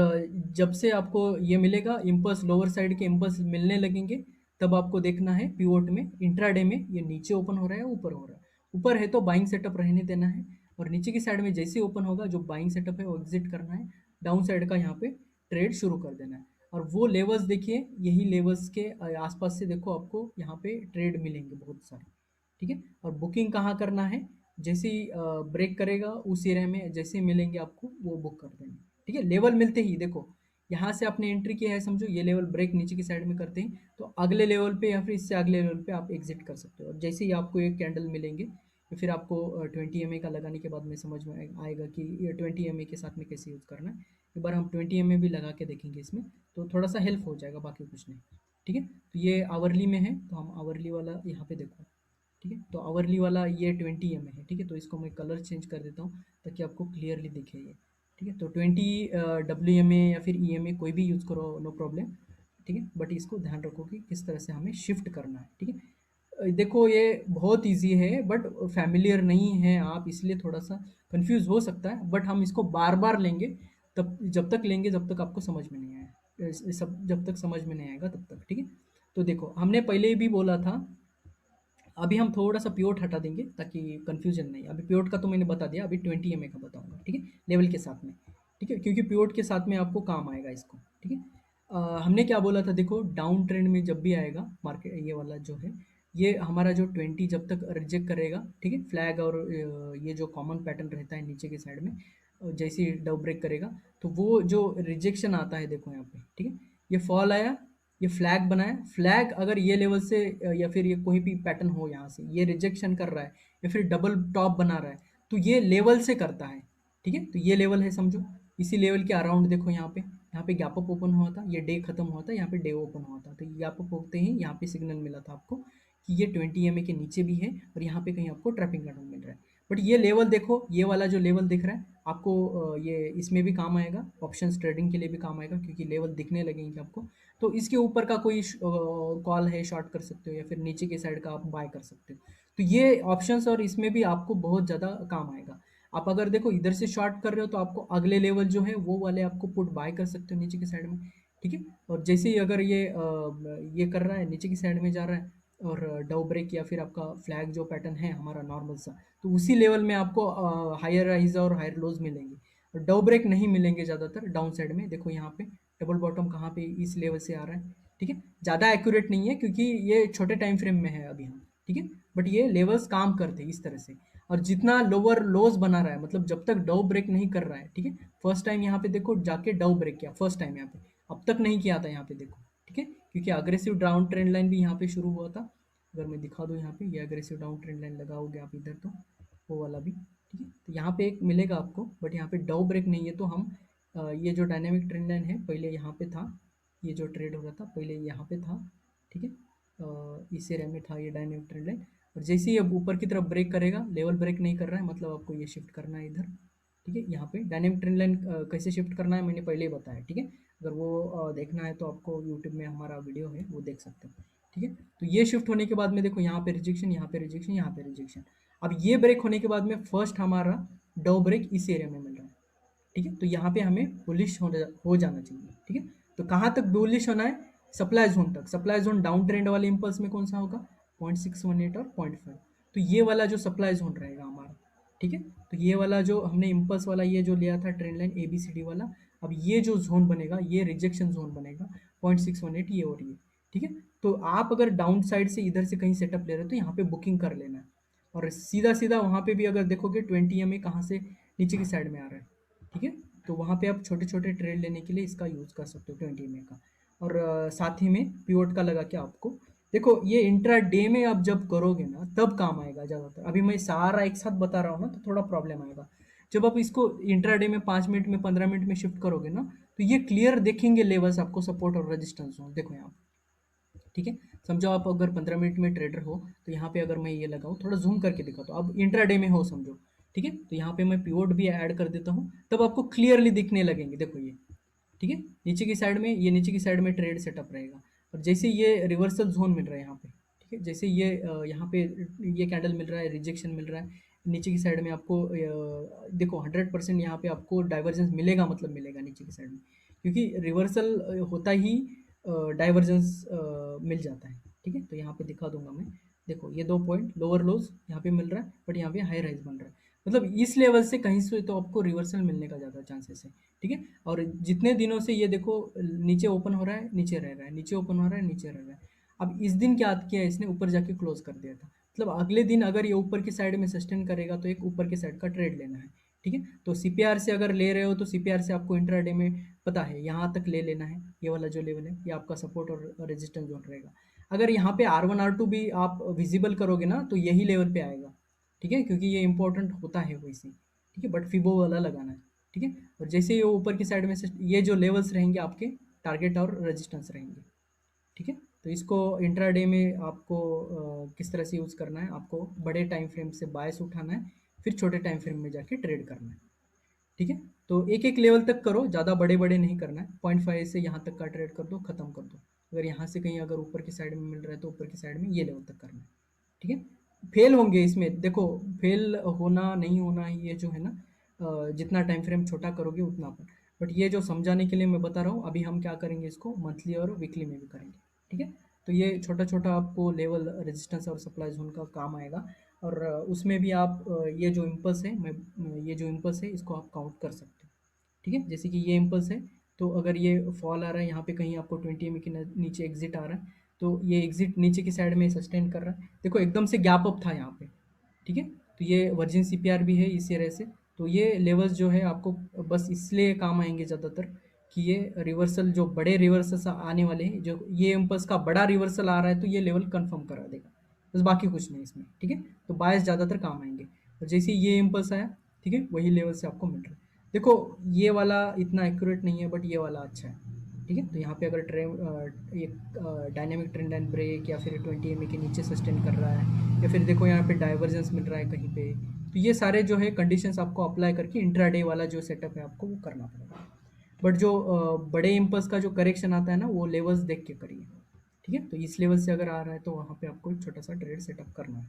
जब से आपको ये मिलेगा इम्पल्स, लोअर साइड के इम्पल्स मिलने लगेंगे, तब आपको देखना है पिवोट में इंट्राडे में ये नीचे ओपन हो रहा है, ऊपर हो रहा है। ऊपर है तो बाइंग सेटअप रहने देना है, और नीचे की साइड में जैसे ओपन होगा जो बाइंग सेटअप है वो एग्जिट करना है, डाउन साइड का यहाँ पे ट्रेड शुरू कर देना है। और वो लेवल्स देखिए, यही लेवल्स के आसपास से देखो आपको यहाँ पे ट्रेड मिलेंगे बहुत सारे। ठीक है। और बुकिंग कहाँ करना है, जैसे ही ब्रेक करेगा उस एरिया में जैसे ही मिलेंगे आपको वो बुक कर देंगे। ठीक है। लेवल मिलते ही देखो, यहाँ से आपने एंट्री किया है, समझो ये लेवल ब्रेक नीचे की साइड में करते हैं, तो अगले लेवल पे या फिर इससे अगले लेवल पे आप एग्जिट कर सकते हो। और जैसे ही आपको एक कैंडल मिलेंगे, तो फिर आपको 20 MA का लगाने के बाद में समझ में आएगा कि ये 20 MA के साथ में कैसे यूज़ करना है। एक बार हम 20 MA भी लगा के देखेंगे इसमें, तो थोड़ा सा हेल्प हो जाएगा, बाकी कुछ नहीं। ठीक है। तो ये आवरली में है, तो हम आवरली वाला यहाँ पे देखो। ठीक है। तो आवरली वाला ये 20 MA है। ठीक है। तो इसको मैं कलर चेंज कर देता हूँ ताकि आपको क्लियरली दिखे ये। ठीक है। तो 20 WMA या फिर EMA कोई भी यूज़ करो, नो प्रॉब्लम। ठीक है। बट इसको ध्यान रखो कि किस तरह से हमें शिफ्ट करना है। ठीक है। देखो ये बहुत इजी है, बट फैमिलियर नहीं है आप, इसलिए थोड़ा सा कंफ्यूज हो सकता है, बट हम इसको बार बार लेंगे, तब जब तक लेंगे जब तक आपको समझ में नहीं आए, सब जब तक समझ में नहीं आएगा तब तक। ठीक है। तो देखो हमने पहले भी बोला था, अभी हम थोड़ा सा प्योट हटा देंगे ताकि कंफ्यूजन नहीं। अभी प्योट का तो मैंने बता दिया, अभी 20 MA का बताऊंगा। ठीक है। लेवल के साथ में। ठीक है। क्योंकि प्योट के साथ में आपको काम आएगा इसको। ठीक है। हमने क्या बोला था, देखो डाउन ट्रेंड में जब भी आएगा मार्केट, ये वाला जो है, ये हमारा जो 20 जब तक रिजेक्ट करेगा, ठीक है, फ्लैग और ये जो कॉमन पैटर्न रहता है नीचे की साइड में, जैसे ही डब ब्रेक करेगा, तो वो जो रिजेक्शन आता है देखो यहाँ पे। ठीक है। ये फॉल आया, ये फ्लैग बना है, फ्लैग अगर ये लेवल से या फिर ये कोई भी पैटर्न हो यहाँ से ये रिजेक्शन कर रहा है या फिर डबल टॉप बना रहा है, तो ये लेवल से करता है। ठीक है, तो ये लेवल है समझो। इसी लेवल के अराउंड देखो यहाँ पे गैप अप ओपन हुआ था, ये डे खत्म हुआ था, यहाँ पे डे ओपन हुआ था, तो ये गैप अप होते ही यहाँ पे सिग्नल मिला था आपको कि ये 20 EMA के नीचे भी है और यहाँ पे कहीं आपको ट्रैपिंग पैटर्न मिल रहा है। बट ये लेवल देखो, ये वाला जो लेवल दिख रहा है आपको, ये इसमें भी काम आएगा, ऑप्शंस ट्रेडिंग के लिए भी काम आएगा क्योंकि लेवल दिखने लगेंगे आपको। तो इसके ऊपर का कोई कॉल है शॉर्ट कर सकते हो या फिर नीचे की साइड का आप बाय कर सकते हो। तो ये ऑप्शंस और इसमें भी आपको बहुत ज़्यादा काम आएगा। आप अगर देखो इधर से शॉर्ट कर रहे हो तो आपको अगले लेवल जो है वो वाले आपको पुट बाय कर सकते हो नीचे की साइड में। ठीक है, और जैसे ही अगर ये कर रहा है नीचे की साइड में जा रहा है और डाउ ब्रेक या फिर आपका फ्लैग जो पैटर्न है हमारा नॉर्मल सा, तो उसी लेवल में आपको हायर हाइज और हायर लोज मिलेंगे और डाउ ब्रेक नहीं मिलेंगे ज़्यादातर डाउन साइड में। देखो यहाँ पे डबल बॉटम कहाँ पे इस लेवल से आ रहा है। ठीक है, ज़्यादा एक्यूरेट नहीं है क्योंकि ये छोटे टाइम फ्रेम में है अभी हम। ठीक है, बट ये लेवल्स काम करते हैं इस तरह से। और जितना लोअर लोज बना रहा है, मतलब जब तक डाउ ब्रेक नहीं कर रहा है, ठीक है, फर्स्ट टाइम यहाँ पे देखो जाके डाउ ब्रेक किया फर्स्ट टाइम यहाँ पे, अब तक नहीं किया था यहाँ पे देखो। ठीक है, क्योंकि अग्रेसिव डाउन ट्रेंड लाइन भी यहाँ पे शुरू हुआ था। अगर मैं दिखा दूँ यहाँ पे ये अग्रेसिव डाउन ट्रेंड लाइन लगाओगे आप इधर तो वो वाला भी। ठीक है, तो यहाँ पे एक मिलेगा आपको, बट यहाँ पे डाउ ब्रेक नहीं है तो हम ये जो डायनामिक ट्रेंड लाइन है पहले यहाँ पे था, ये जो ट्रेड हो रहा था पहले यहाँ पे था। ठीक है, इस एरिया में था ये डायनामिक ट्रेंड लाइन, और जैसे ही अब ऊपर की तरफ ब्रेक करेगा, लेवल ब्रेक नहीं कर रहा है मतलब आपको ये शिफ्ट करना है इधर। ठीक है, यहाँ पे डायनामिक ट्रेंड लाइन कैसे शिफ्ट करना है मैंने पहले ही बताया। ठीक है, अगर वो देखना है तो आपको यूट्यूब में हमारा वीडियो है वो देख सकते हो। ठीक है, तो ये शिफ्ट होने के बाद में देखो यहाँ पे रिजेक्शन, यहाँ पे रिजेक्शन, यहाँ पे रिजेक्शन। अब ये ब्रेक होने के बाद में फर्स्ट हमारा डाउ ब्रेक इस एरिया में मिल रहा है। ठीक है, तो यहाँ पे हमें बुलिश हो जाना चाहिए। ठीक है, तो कहाँ तक बुलिश होना है, सप्लाई जोन तक। सप्लाई जोन डाउन ट्रेंड वाले इंपल्स में कौन सा होगा, 0.618 और 0.5, तो ये वाला जो सप्लाई जोन रहेगा हमारा। ठीक है, तो ये वाला जो हमने इम्पल्स वाला ये जो लिया था ट्रेंड लाइन ABCD वाला, अब ये जो जोन बनेगा ये रिजेक्शन जोन बनेगा 0.618 ये और ये। ठीक है, तो आप अगर डाउन साइड से इधर से कहीं सेटअप ले रहे हो तो यहाँ पे बुकिंग कर लेना है, और सीधा सीधा वहाँ पे भी अगर देखोगे 20 EMA कहाँ से नीचे की साइड में आ रहा है। ठीक है, तो वहाँ पे आप छोटे छोटे ट्रेड लेने के लिए इसका यूज़ कर सकते हो 20 EMA का। और साथ ही में पिवोट का लगा के आपको देखो ये इंट्रा डे में आप जब करोगे ना तब काम आएगा ज़्यादातर। अभी मैं सारा एक साथ बता रहा हूँ ना तो थोड़ा प्रॉब्लम आएगा। जब आप इसको इंट्रा डे में 5 मिनट में 15 मिनट में शिफ्ट करोगे ना तो ये क्लियर देखेंगे लेवल्स आपको, सपोर्ट और रेजिस्टेंस हो देखो यहाँ। ठीक है, समझो आप अगर 15 मिनट में ट्रेडर हो तो यहाँ पे अगर मैं ये लगाऊँ थोड़ा जूम करके दिखाता हूँ, अब इंट्राडे में हो समझो। ठीक है, तो यहाँ पे मैं पिवोट भी ऐड कर देता हूँ तब आपको क्लियरली दिखने लगेंगे देखो ये। ठीक है, नीचे की साइड में ये नीचे की साइड में ट्रेड सेटअप रहेगा, और जैसे ये रिवर्सल जोन मिल रहा है यहाँ पे। ठीक है, जैसे ये यहाँ पे ये कैंडल मिल रहा है, रिजेक्शन मिल रहा है नीचे की साइड में आपको देखो 100% यहाँ पे आपको डाइवर्जेंस मिलेगा, मतलब मिलेगा नीचे की साइड में, क्योंकि रिवर्सल होता ही डाइवर्जेंस मिल जाता है। ठीक है, तो यहाँ पे दिखा दूंगा मैं, देखो ये 2 पॉइंट लोअर लोज यहाँ पे मिल रहा है बट यहाँ पे हाई राइज बन रहा है, मतलब इस लेवल से कहीं से तो आपको रिवर्सल मिलने का ज़्यादा चांसेस है। ठीक है, और जितने दिनों से ये देखो नीचे ओपन हो रहा है नीचे रह रहा है, नीचे ओपन हो रहा है नीचे रह रहा है। अब इस दिन क्या किया इसने, ऊपर जाके क्लोज कर दिया था, मतलब अगले दिन अगर ये ऊपर की साइड में सस्टेन करेगा तो एक ऊपर की साइड का ट्रेड लेना है। ठीक है, तो CPR से अगर ले रहे हो तो CPR से आपको इंट्राडे में पता है यहाँ तक ले लेना है, ये वाला जो लेवल है ये आपका सपोर्ट और रेजिस्टेंस जोन रहेगा। अगर यहाँ पे R1 R2 भी आप विजिबल करोगे ना तो यही लेवल पे आएगा। ठीक है, क्योंकि ये इंपॉर्टेंट होता है वैसे। ठीक है, बट फिबो वाला लगाना है। ठीक है, और जैसे ये ऊपर की साइड में से ये जो लेवल्स रहेंगे आपके टारगेट और रेजिस्टेंस रहेंगे। ठीक है, तो इसको इंट्राडे में आपको किस तरह से यूज़ करना है, आपको बड़े टाइम फ्रेम से बायस उठाना है, फिर छोटे टाइम फ्रेम में जाके ट्रेड करना है। ठीक है, तो एक एक लेवल तक करो, ज़्यादा बड़े बड़े नहीं करना है, 0.5 से यहाँ तक का ट्रेड कर दो, खत्म कर दो। अगर यहाँ से कहीं अगर ऊपर की साइड में मिल रहा है तो ऊपर की साइड में ये लेवल तक करना है। ठीक है, फेल होंगे इसमें देखो, फेल होना नहीं होना ये जो है ना, जितना टाइम फ्रेम छोटा करोगे उतना पर, बट ये जो समझाने के लिए मैं बता रहा हूँ, अभी हम क्या करेंगे इसको मंथली और वीकली में भी करेंगे। ठीक है, तो ये छोटा छोटा आपको लेवल रेजिस्टेंस और सप्लाई जोन का काम आएगा, और उसमें भी आप ये जो इम्पल्स है, मैं ये जो इम्पल्स है इसको आप काउंट कर सकते हो। ठीक है, जैसे कि ये इम्पल्स है, तो अगर ये फॉल आ रहा है यहाँ पे कहीं आपको 20 EMA के नीचे एग्जिट आ रहा है, तो ये एग्जिट नीचे की साइड में सस्टेन कर रहा है, देखो एकदम से गैप अप था यहाँ पे। ठीक है, तो ये वर्जिन CPR भी है इसी तरह से। तो ये लेवल्स जो है आपको बस इसलिए काम आएंगे ज़्यादातर कि ये रिवर्सल जो बड़े रिवर्सल आने वाले हैं, जो ये इम्पल्स का बड़ा रिवर्सल आ रहा है तो ये लेवल कंफर्म करा देगा, बस बाकी कुछ नहीं इसमें, ठीक है। तो बायस ज़्यादातर काम आएंगे, और जैसे ही ये इम्पल्स आया, ठीक है, वही लेवल से आपको मिल रहा है। देखो ये वाला इतना एक्यूरेट नहीं है, बट ये वाला अच्छा है, ठीक है। तो यहाँ पे अगर एक डायनेमिक ट्रेंड एंड ब्रेक या फिर 20 MA के नीचे सस्टेन कर रहा है, या फिर देखो यहाँ पे डाइवर्जेंस मिल रहा है कहीं पे, तो ये सारे जो है कंडीशंस आपको अप्लाई करके इंट्राडे वाला जो सेटअप है आपको वो करना पड़ेगा। बट जो बड़े इम्पल्स का जो करेक्शन आता है ना, वो लेवल्स देख के करिए, ठीक है। तो इस लेवल से अगर आ रहा है तो वहाँ पे आपको एक छोटा सा ट्रेड सेटअप करना है,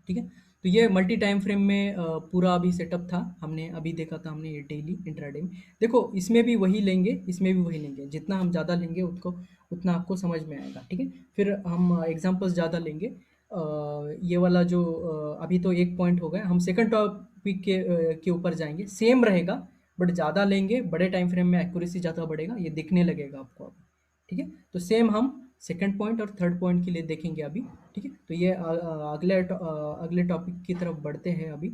ठीक है। तो ये मल्टी टाइम फ्रेम में पूरा अभी सेटअप था, हमने अभी देखा था हमने ये डेली इंट्राडे में। देखो इसमें भी वही लेंगे, इसमें भी वही लेंगे, जितना हम ज़्यादा लेंगे उसको उतना आपको समझ में आएगा, ठीक है। फिर हम एग्जांपल्स ज़्यादा लेंगे। ये वाला जो अभी तो एक पॉइंट हो गया, हम सेकंड टॉपिक के ऊपर जाएंगे, सेम रहेगा बट ज़्यादा लेंगे, बड़े टाइम फ्रेम में एक्यूरेसी ज़्यादा बढ़ेगा, ये दिखने लगेगा आपको अब, ठीक है। तो सेम हम सेकंड पॉइंट और थर्ड पॉइंट के लिए देखेंगे अभी, ठीक है। तो ये अगले टॉपिक की तरफ बढ़ते हैं अभी।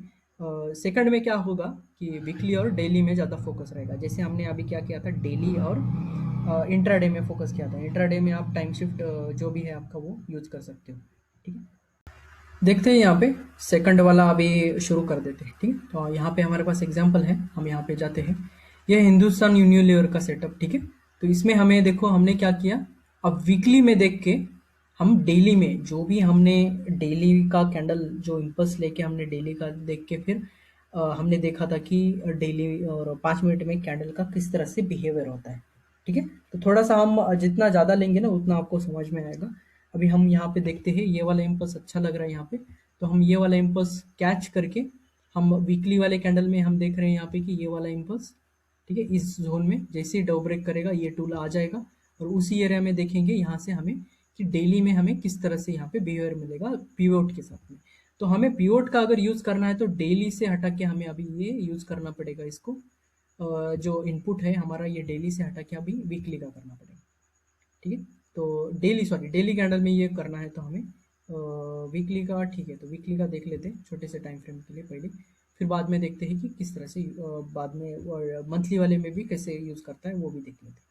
सेकंड में क्या होगा कि वीकली और डेली में ज़्यादा फोकस रहेगा, जैसे हमने अभी क्या किया था, डेली और इंट्राडे में फोकस किया था। इंट्राडे में आप टाइम शिफ्ट जो भी है आपका वो यूज कर सकते हो, ठीक है। देखते हैं यहाँ पे सेकंड वाला अभी शुरू कर देते हैं, ठीक है। तो यहाँ पे हमारे पास एग्जांपल है, हम यहाँ पे जाते हैं। ये हिंदुस्तान यूनिलीवर का सेटअप, ठीक है। तो इसमें हमें देखो हमने क्या किया, अब वीकली में देख के हम डेली में जो भी हमने डेली का कैंडल जो इम्पल्स लेके हमने डेली का देख के फिर हमने देखा था कि डेली और 5 मिनट में कैंडल का किस तरह से बिहेवियर होता है, ठीक है। तो थोड़ा सा हम जितना ज़्यादा लेंगे ना उतना आपको समझ में आएगा। अभी हम यहाँ पे देखते हैं, ये वाला इम्पल्स अच्छा लग रहा है यहाँ पे, तो हम ये वाला इम्पल्स कैच करके हम वीकली वाले कैंडल में हम देख रहे हैं यहाँ पे कि ये वाला इम्पल्स, ठीक है, इस जोन में जैसे ही डाउ ब्रेक करेगा ये टूल आ जाएगा, और उसी एरिया में देखेंगे यहाँ से हमें कि डेली में हमें किस तरह से यहाँ पे बिहेवियर मिलेगा पीवोट के साथ में। तो हमें पीवोट का अगर यूज करना है तो डेली से हटा के हमें अभी ये यूज करना पड़ेगा इसको, जो इनपुट है हमारा ये डेली से हटा के अभी वीकली का करना पड़ेगा, ठीक है। तो डेली कैंडल में ये करना है तो हमें वीकली का, ठीक है। तो वीकली का देख लेते हैं छोटे से टाइम फ्रेम के लिए पहले, फिर बाद में देखते हैं कि किस तरह से बाद में मंथली वाले में भी कैसे यूज करता है वो भी देख लेते हैं,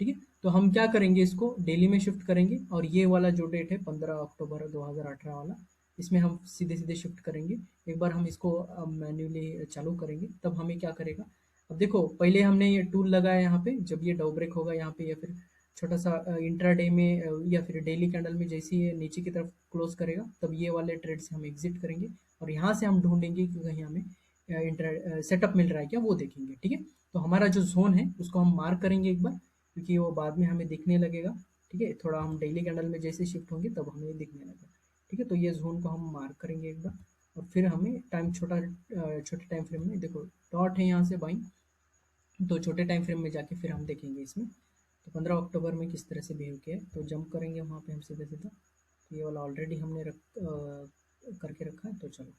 ठीक है। तो हम क्या करेंगे, इसको डेली में शिफ्ट करेंगे, और ये वाला जो डेट है 15 अक्टूबर 2018 वाला, इसमें हम सीधे सीधे शिफ्ट करेंगे। एक बार हम इसको मैन्युअली चालू करेंगे तब हमें क्या करेगा, अब देखो पहले हमने ये टूल लगाया यहाँ पे, जब ये डाउ ब्रेक होगा यहाँ पे या फिर छोटा सा इंट्राडे में या फिर डेली कैंडल में जैसे ही ये नीचे की तरफ क्लोज करेगा तब ये वाले ट्रेड से हम एग्जिट करेंगे, और यहाँ से हम ढूंढेंगे कि कहीं हमें इंट्रा सेटअप मिल रहा है क्या, वो देखेंगे, ठीक है। तो हमारा जो जोन है उसको हम मार्क करेंगे एक बार, क्योंकि वो बाद में हमें दिखने लगेगा, ठीक है। थोड़ा हम डेली कैंडल में जैसे शिफ्ट होंगे तब हमें दिखने लगेगा, ठीक है। तो ये जोन को हम मार्क करेंगे एक बार, और फिर हमें छोटे टाइम फ्रेम में देखो डॉट है यहाँ से बाइंग, तो छोटे टाइम फ्रेम में जाके फिर हम देखेंगे इसमें। तो 15 अक्टूबर में किस तरह से बिहेव किया है, तो जंप करेंगे वहाँ पे हम सीधा सीधा। तो ये वाला ऑलरेडी हमने करके रखा है, तो चलो।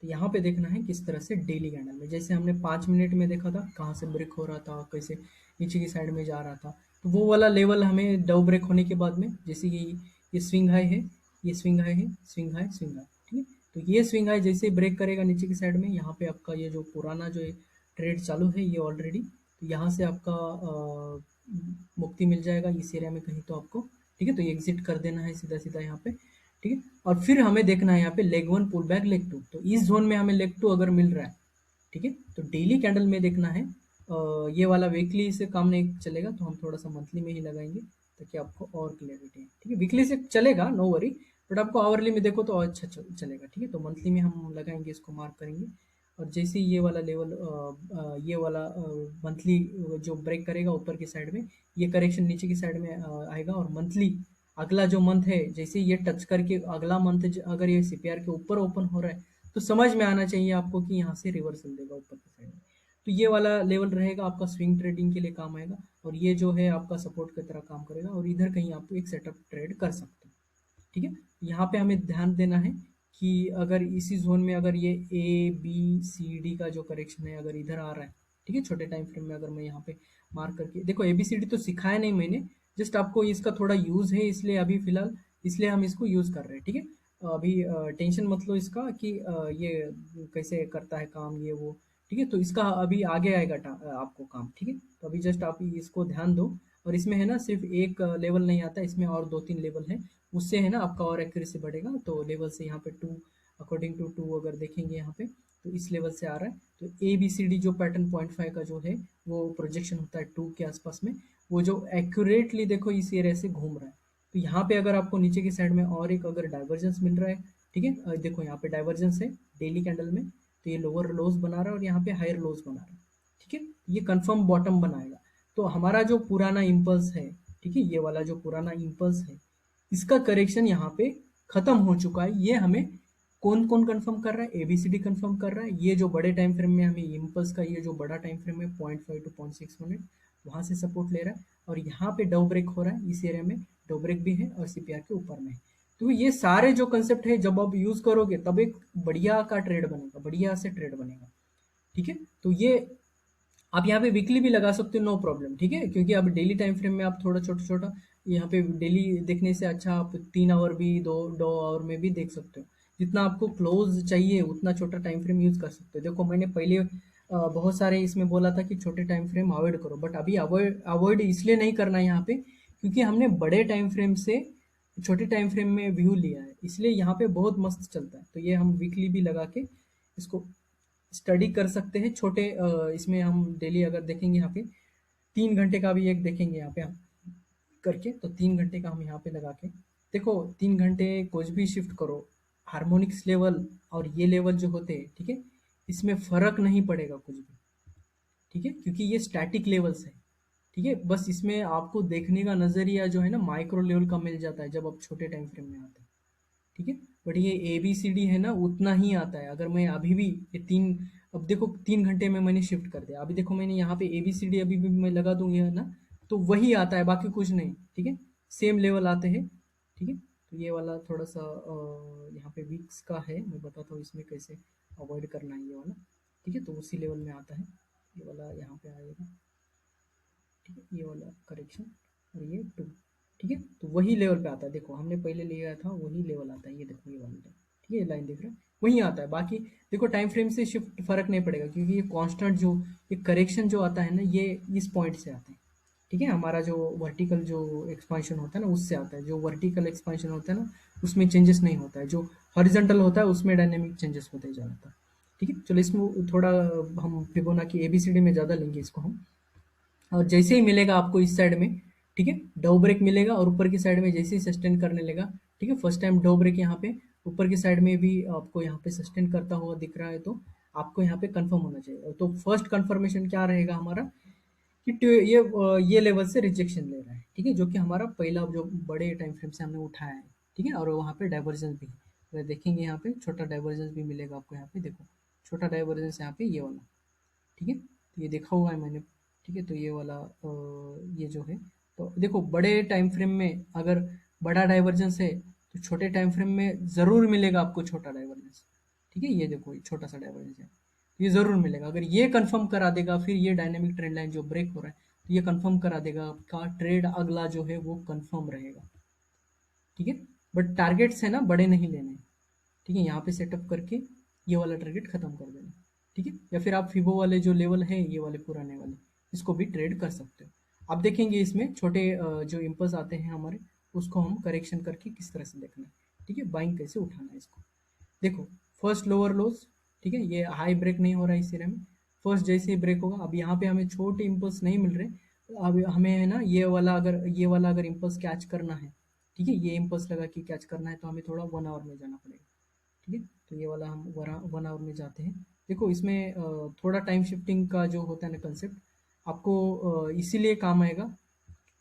तो यहाँ पे देखना है किस तरह से डेली कैंडल में, जैसे हमने 5 मिनट में देखा था कहाँ से ब्रेक हो रहा था, कैसे नीचे की साइड में जा रहा था, तो वो वाला लेवल हमें डाउ ब्रेक होने के बाद में, जैसे कि ये स्विंग हाई है, ये स्विंग हाई है, स्विंग हाई स्विंग हाई, ठीक है। तो ये स्विंग हाई जैसे ब्रेक करेगा नीचे की साइड में, यहाँ पे आपका ये जो पुराना जो ट्रेड चालू है ये ऑलरेडी, तो यहाँ से आपका मुक्ति मिल जाएगा इस एरिया में कहीं तो आपको, ठीक है। तो ये एग्जिट कर देना है सीधा सीधा यहाँ पे, ठीक है। और फिर हमें देखना है यहाँ पे leg one pull back leg two, तो इस जोन में हमें लेग टू अगर मिल रहा है, ठीक है। तो डेली कैंडल में देखना है, ये वाला वीकली से काम नहीं चलेगा तो हम थोड़ा सा मंथली में ही लगाएंगे ताकि आपको और क्लियरिटी है, ठीक है। वीकली से चलेगा नो वरी, बट आपको आवरली में देखो तो अच्छा चलेगा, ठीक है। तो मंथली में हम लगाएंगे, इसको मार्क करेंगे, और जैसे ही ये वाला लेवल ये वाला मंथली जो ब्रेक करेगा ऊपर की साइड में, ये करेक्शन नीचे की साइड में आएगा, और मंथली अगला जो मंथ है जैसे ये टच करके अगला मंथ अगर ये सीपीआर के ऊपर ओपन हो रहा है तो समझ में आना चाहिए आपको कि यहाँ से रिवर्सल देगा ऊपर की साइड में। तो ये वाला लेवल रहेगा आपका स्विंग ट्रेडिंग के लिए काम आएगा, और ये जो है आपका सपोर्ट की तरह काम करेगा, और इधर कहीं आप एक सेटअप ट्रेड कर सकते हो, ठीक है। यहाँ पे हमें ध्यान देना है कि अगर इसी जोन में अगर ये ए बी सी डी का जो करेक्शन है अगर इधर आ रहा है, ठीक है, छोटे टाइम फ्रेम में अगर मैं यहाँ पे मार्क करके देखो, ए बी सी डी तो सिखाया नहीं मैंने, जस्ट आपको इसका थोड़ा यूज है इसलिए अभी फिलहाल इसलिए हम इसको यूज कर रहे हैं, ठीक है। अभी टेंशन मत लो इसका कि ये कैसे करता है काम ये वो, ठीक है, तो इसका अभी आगे आएगा आपको काम, ठीक है। तो अभी जस्ट आप इसको ध्यान दो। और इसमें है ना सिर्फ एक लेवल नहीं आता, इसमें और 2-3 लेवल है, उससे है ना आपका और एक्यूरेसी बढ़ेगा। तो लेवल से यहाँ पे 2, अकॉर्डिंग टू 2 अगर देखेंगे यहाँ पे, तो इस लेवल से आ रहा है। तो ए बी सी डी जो पैटर्न 0.5 का जो है वो प्रोजेक्शन होता है 2 के आसपास में, वो जो एक्यूरेटली देखो इस एरिया से घूम रहा है। तो यहाँ पे अगर आपको नीचे की साइड में और एक अगर डाइवर्जेंस मिल रहा है, ठीक है, देखो यहाँ पे डाइवर्जेंस है डेली कैंडल में, तो ये लोअर लोज बना रहा है और यहाँ पे हायर लोज बना रहा है, ठीक है। ये कंफर्म बॉटम बनाएगा। तो हमारा जो पुराना इम्पल्स है, ठीक है, ये वाला जो पुराना इम्पल्स है, इसका करेक्शन यहाँ पे खत्म हो चुका है। ये हमें कौन कौन कंफर्म कर रहा है, एबीसीडी कंफर्म कर रहा है। ये जो बड़े टाइम फ्रेम में हमें इम्पल्स का ये जो बड़ा टाइम फ्रेम है 0.5 टू 0.6 मिनट, वहां से सपोर्ट ले रहा है। और यहाँ पे डव ब्रेक हो रहा है, इस एरिया में डव ब्रेक भी है और सीपीआर के ऊपर में है। तो ये सारे जो कंसेप्ट है जब आप यूज करोगे तब एक बढ़िया का ट्रेड बनेगा, बढ़िया से ट्रेड बनेगा, ठीक है। तो ये आप यहाँ पे वीकली भी लगा सकते हो, नो प्रॉब्लम, ठीक है, क्योंकि अब डेली टाइम फ्रेम में आप थोड़ा छोटा छोटा यहाँ पे डेली देखने से अच्छा आप 3 आवर भी, दो आवर में भी देख सकते हो। जितना आपको क्लोज चाहिए उतना छोटा टाइम फ्रेम यूज कर सकते हो। देखो मैंने पहले बहुत सारे इसमें बोला था कि छोटे टाइम फ्रेम अवॉइड करो, बट अभी अवॉइड अवॉइड इसलिए नहीं करना है यहाँ पे, क्योंकि हमने बड़े टाइम फ्रेम से छोटे टाइम फ्रेम में व्यू लिया है, इसलिए यहाँ पे बहुत मस्त चलता है। तो ये हम वीकली भी लगा के इसको स्टडी कर सकते हैं। छोटे इसमें हम डेली अगर देखेंगे यहाँ पे 3 घंटे का भी एक देखेंगे यहाँ पे हम करके, तो 3 घंटे का हम यहाँ पे लगा के देखो, 3 घंटे कुछ भी शिफ्ट करो, हार्मोनिक्स लेवल और ये लेवल जो होते हैं, ठीक है, इसमें फर्क नहीं पड़ेगा कुछ भी, ठीक है, क्योंकि ये स्टैटिक लेवल्स है, ठीक है। बस इसमें आपको देखने का नजरिया जो है ना माइक्रो लेवल का मिल जाता है जब आप छोटे टाइम फ्रेम में आते हैं, ठीक है। बट ये ए बी सी डी है ना उतना ही आता है। अगर मैं अभी भी ये तीन, अब देखो 3 घंटे में मैंने शिफ्ट कर दिया, अभी देखो मैंने यहाँ पे ए बी सी डी अभी भी मैं लगा दूंगी है ना, तो वही आता है, बाकी कुछ नहीं, ठीक है, सेम लेवल आते हैं, ठीक है। तो ये वाला थोड़ा सा यहाँ पे वीक्स का है, मैं बताता हूँ इसमें कैसे अवॉइड करना है ये वाला, ठीक है। तो उसी लेवल में आता है ये वाला, यहाँ पे आएगा, ठीक है, ये वाला करेक्शन और ये 2, ठीक है। तो वही लेवल पे आता है, देखो हमने पहले लिया था वही लेवल आता है, ये देखो ये वाला लेवल, ठीक है, लाइन दिख रहा है वही आता है। बाकी देखो टाइम फ्रेम से शिफ्ट फर्क नहीं पड़ेगा, क्योंकि ये कांस्टेंट जो ये करेक्शन जो आता है ना ये इस पॉइंट से आता है, ठीक है। हमारा जो वर्टिकल जो एक्सपांशन होता है ना उससे आता है, जो वर्टिकल एक्सपांशन होता है ना उसमें चेंजेस नहीं होता है, जो हॉरिजॉन्टल होता है उसमें डायनेमिक चेंजेस होते जाता है, ठीक है। चलो इसमें थोड़ा हम फिबोनाची एबीसीडी में ज़्यादा लेंगे इसको हम। और जैसे ही मिलेगा आपको इस साइड में, ठीक है, डो ब्रेक मिलेगा और ऊपर की साइड में जैसे ही सस्टेन करने लगा, ठीक है, फर्स्ट टाइम डो ब्रेक यहाँ पे ऊपर की साइड में भी आपको यहाँ पे सस्टेन करता हुआ दिख रहा है, तो आपको यहाँ पे कंफर्म होना चाहिए। तो फर्स्ट कंफर्मेशन क्या रहेगा हमारा कि ये लेवल से रिजेक्शन ले रहा है, ठीक है, जो कि हमारा पहला जो बड़े टाइम फ्रेम से हमने उठाया है, ठीक है। और वहाँ पे डाइवर्जेंस भी अगर देखेंगे यहाँ पे छोटा डाइवर्जेंस भी मिलेगा आपको, यहाँ पे देखो छोटा डाइवर्जेंस यहाँ पे ये वाला, ठीक है, तो ये देखा हुआ है मैंने, ठीक है। तो ये वाला ये जो है, तो देखो बड़े टाइम फ्रेम में अगर बड़ा डाइवर्जेंस है तो छोटे टाइम फ्रेम में ज़रूर मिलेगा आपको छोटा डाइवर्जेंस, ठीक है। ये देखो ये छोटा सा डाइवर्जेंस है, तो ये ज़रूर मिलेगा। अगर ये कंफर्म करा देगा फिर ये डायनेमिक ट्रेंड लाइन जो ब्रेक हो रहा है, तो ये कंफर्म करा देगा आपका ट्रेड अगला जो है वो कंफर्म रहेगा, ठीक है। बट टारगेट्स है ना बड़े नहीं लेने, ठीक है, यहाँ पे सेटअप करके ये वाला टारगेट खत्म कर देना, ठीक है। या फिर आप फिबो वाले जो लेवल है ये वाले पुराने वाले इसको भी ट्रेड कर सकते हो। आप देखेंगे इसमें छोटे जो इम्पल्स आते हैं हमारे, उसको हम करेक्शन करके किस तरह से देखना है, ठीक है, बाइंग कैसे उठाना है इसको। देखो फर्स्ट लोअर लोज, ठीक है, ये हाई ब्रेक नहीं हो रहा है इस एरिया में, फर्स्ट जैसे ही ब्रेक होगा, अब यहाँ पे हमें छोटे इम्पल्स नहीं मिल रहे, अब हमें है ना ये वाला अगर इम्पल्स कैच करना है, ठीक है, ये इम्पल्स लगा के कैच करना है तो हमें थोड़ा 1 आवर में जाना पड़ेगा, ठीक है। तो ये वाला हम 1 आवर में जाते हैं। देखो इसमें थोड़ा टाइम शिफ्टिंग का जो होता है ना कंसेप्ट, आपको इसीलिए काम आएगा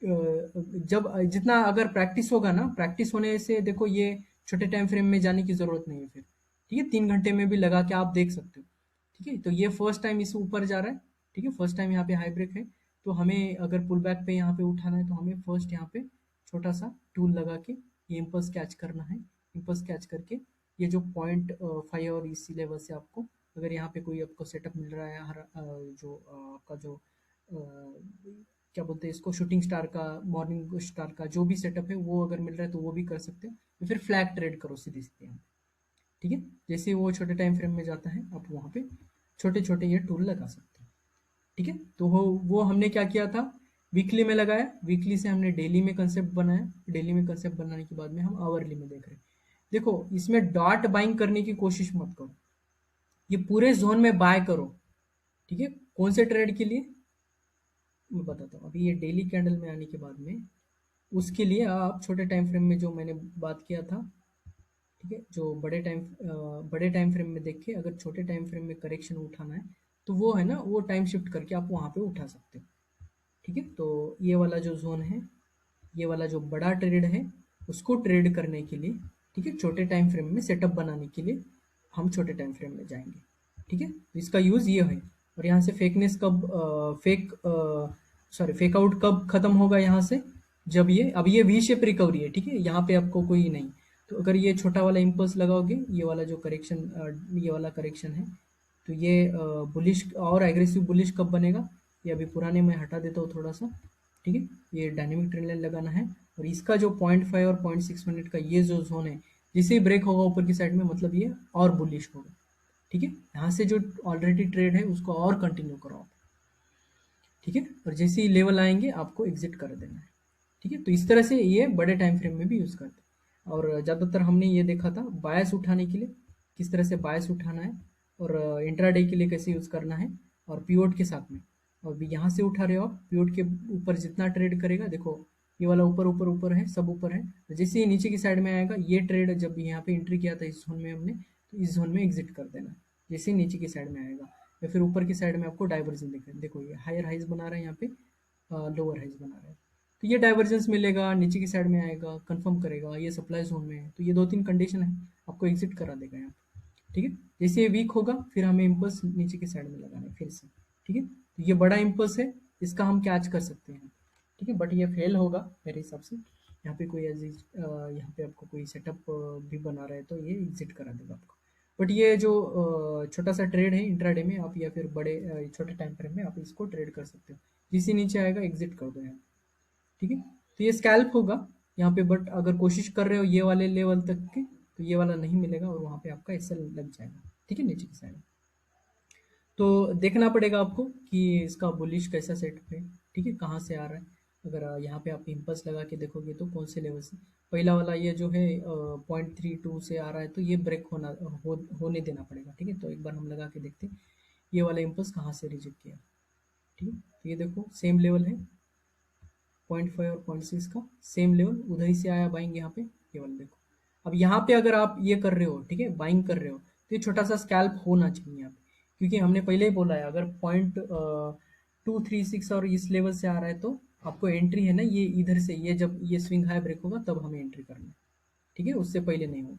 जब जितना अगर प्रैक्टिस होगा ना, प्रैक्टिस होने से देखो ये छोटे टाइम फ्रेम में जाने की जरूरत नहीं है फिर, ठीक है, 3 घंटे में भी लगा के आप देख सकते हो, ठीक है। तो ये फर्स्ट टाइम इस ऊपर जा रहा है, ठीक है, फर्स्ट टाइम यहाँ पे हाई ब्रेक है, तो हमें अगर पुल बैक पे यहाँ पे उठाना है तो हमें फर्स्ट यहाँ पे छोटा सा टूल लगा के ये इम्पल्स कैच करना है। इम्पल्स कैच करके ये जो 0.5 और इसी लेवल से आपको अगर यहाँ पे कोई आपको सेटअप मिल रहा है, हर जो आपका जो क्या बोलते हैं इसको, शूटिंग स्टार का, मॉर्निंग स्टार का जो भी सेटअप है वो अगर मिल रहा है तो वो भी कर सकते हो, या फिर फ्लैग ट्रेड करो सीधे सीधे यहाँ पे, ठीक है। जैसे वो छोटे टाइम फ्रेम में जाता है आप वहाँ पे छोटे छोटे ये टूल लगा सकते हैं। ठीक है, तो वो हमने क्या किया था, वीकली में लगाया, वीकली से हमने डेली में कंसेप्ट बनाया, डेली में कंसेप्ट बनाने के बाद में हम आवरली में देख रहे हैं। देखो इसमें डॉट बाइंग करने की कोशिश मत करो, ये पूरे जोन में बाय करो। ठीक है, कौन से ट्रेड के लिए मैं बताता हूँ। अभी ये डेली कैंडल में आने के बाद में उसके लिए आप छोटे टाइम फ्रेम में जो मैंने बात किया था, ठीक है, जो बड़े टाइम फ्रेम में देख के अगर छोटे टाइम फ्रेम में करेक्शन उठाना है तो वो है ना, वो टाइम शिफ्ट करके आप वहाँ पे उठा सकते हो। ठीक है, तो ये वाला जो जोन है, ये वाला जो बड़ा ट्रेड है उसको ट्रेड करने के लिए, ठीक है, छोटे टाइम फ्रेम में सेटअप बनाने के लिए हम छोटे टाइम फ्रेम में जाएंगे। ठीक है, तो इसका यूज ये है। और यहाँ से फेकनेस कब फेक आउट कब खत्म होगा यहाँ से, जब ये अब ये वी शेप रिकवरी है। ठीक है, यहाँ पे आपको कोई नहीं, तो अगर ये छोटा वाला इम्पल्स लगाओगे, ये वाला जो करेक्शन, ये वाला करेक्शन है, तो ये बुलिश और एग्रेसिव बुलिश कब बनेगा, ये अभी पुराने में हटा देता हूँ थोड़ा सा। ठीक है, ये डायनेमिक ट्रेंड लाइन लगाना है, और इसका जो 0.5 और 0.6 मिनट का ये जो जोन है, जैसे ही ब्रेक होगा ऊपर की साइड में, मतलब ये और बुलिश होगा। ठीक है, यहाँ से जो ऑलरेडी ट्रेड है उसको और कंटिन्यू करो आप। ठीक है, और जैसे ही लेवल आएंगे आपको एग्जिट कर देना है। ठीक है, तो इस तरह से ये बड़े टाइम फ्रेम में भी यूज़ करते हैं। और ज़्यादातर हमने ये देखा था बायस उठाने के लिए, किस तरह से बायस उठाना है, और इंट्राडे के लिए कैसे यूज़ करना है, और पीवोट के साथ में। और भी यहाँ से उठा रहे हो आप, पीवोट के ऊपर जितना ट्रेड करेगा, देखो ये वाला ऊपर ऊपर ऊपर है, सब ऊपर है, तो जैसे ही नीचे की साइड में आएगा, ये ट्रेड जब यहाँ पे एंट्री किया था इस जोन में हमने, तो इस जोन में एग्जिट कर देना जैसे ही नीचे की साइड में आएगा। या फिर ऊपर की साइड में आपको डाइवर्जन दिख रहा है, देखो ये हायर हाइज बना रहा है, यहाँ पे लोअर हाइज बना रहा है, तो ये डाइवर्जेंस मिलेगा, नीचे की साइड में आएगा, कंफर्म करेगा ये सप्लाई जोन में है, तो ये दो तीन कंडीशन है, आपको एग्जिट करा देगा यहाँ पे। ठीक है, जैसे ये वीक होगा फिर हमें इम्पल्स नीचे की साइड में लगाना है फिर से। ठीक है, तो ये बड़ा इम्पल्स है, इसका हम कैच कर सकते हैं। ठीक है, बट ये फेल होगा मेरे हिसाब से, यहाँ पे कोई यहाँ पे आपको कोई सेटअप भी बना रहा है तो ये एग्जिट करा देगा आपको। बट ये जो छोटा सा ट्रेड है इंट्राडे में, आप या फिर बड़े छोटे टाइम फ्रेम में आप इसको ट्रेड कर सकते हो, जिस नीचे आएगा एग्जिट कर दो यहाँ। ठीक है, तो ये स्कैल्प होगा यहाँ पे, बट अगर कोशिश कर रहे हो ये वाले लेवल तक के, तो ये वाला नहीं मिलेगा और वहाँ पे आपका एसएल लग जाएगा। ठीक है, नीचे की साइड। तो देखना पड़ेगा आपको कि इसका बुलिश कैसा सेटअप है। ठीक है, कहाँ से आ रहा है, अगर यहाँ पे आप इम्पल्स लगा के देखोगे तो कौन से लेवल से, पहला वाला ये जो है 0.32 से आ रहा है, तो ये ब्रेक होने देना पड़ेगा। ठीक है, तो एक बार हम लगा के देखते हैं ये वाला इम्पल्स कहाँ से रिजेक्ट किया। ठीक है, तो ये देखो सेम लेवल है, 0.5 और 0.6 का सेम लेवल, उधर ही से आया बाइंग यहाँ पे, ये वाला देखो। अब यहाँ पे अगर आप ये कर रहे हो, ठीक है, बाइंग कर रहे हो, तो ये छोटा सा स्कैल्प होना चाहिए यहाँ पे, क्योंकि हमने पहले ही बोला है अगर 0.236 और इस लेवल से आ रहा है तो आपको एंट्री है ना, ये इधर से, ये जब ये स्विंग हाई ब्रेक होगा तब हमें एंट्री करना है। ठीक है, उससे पहले नहीं होगा।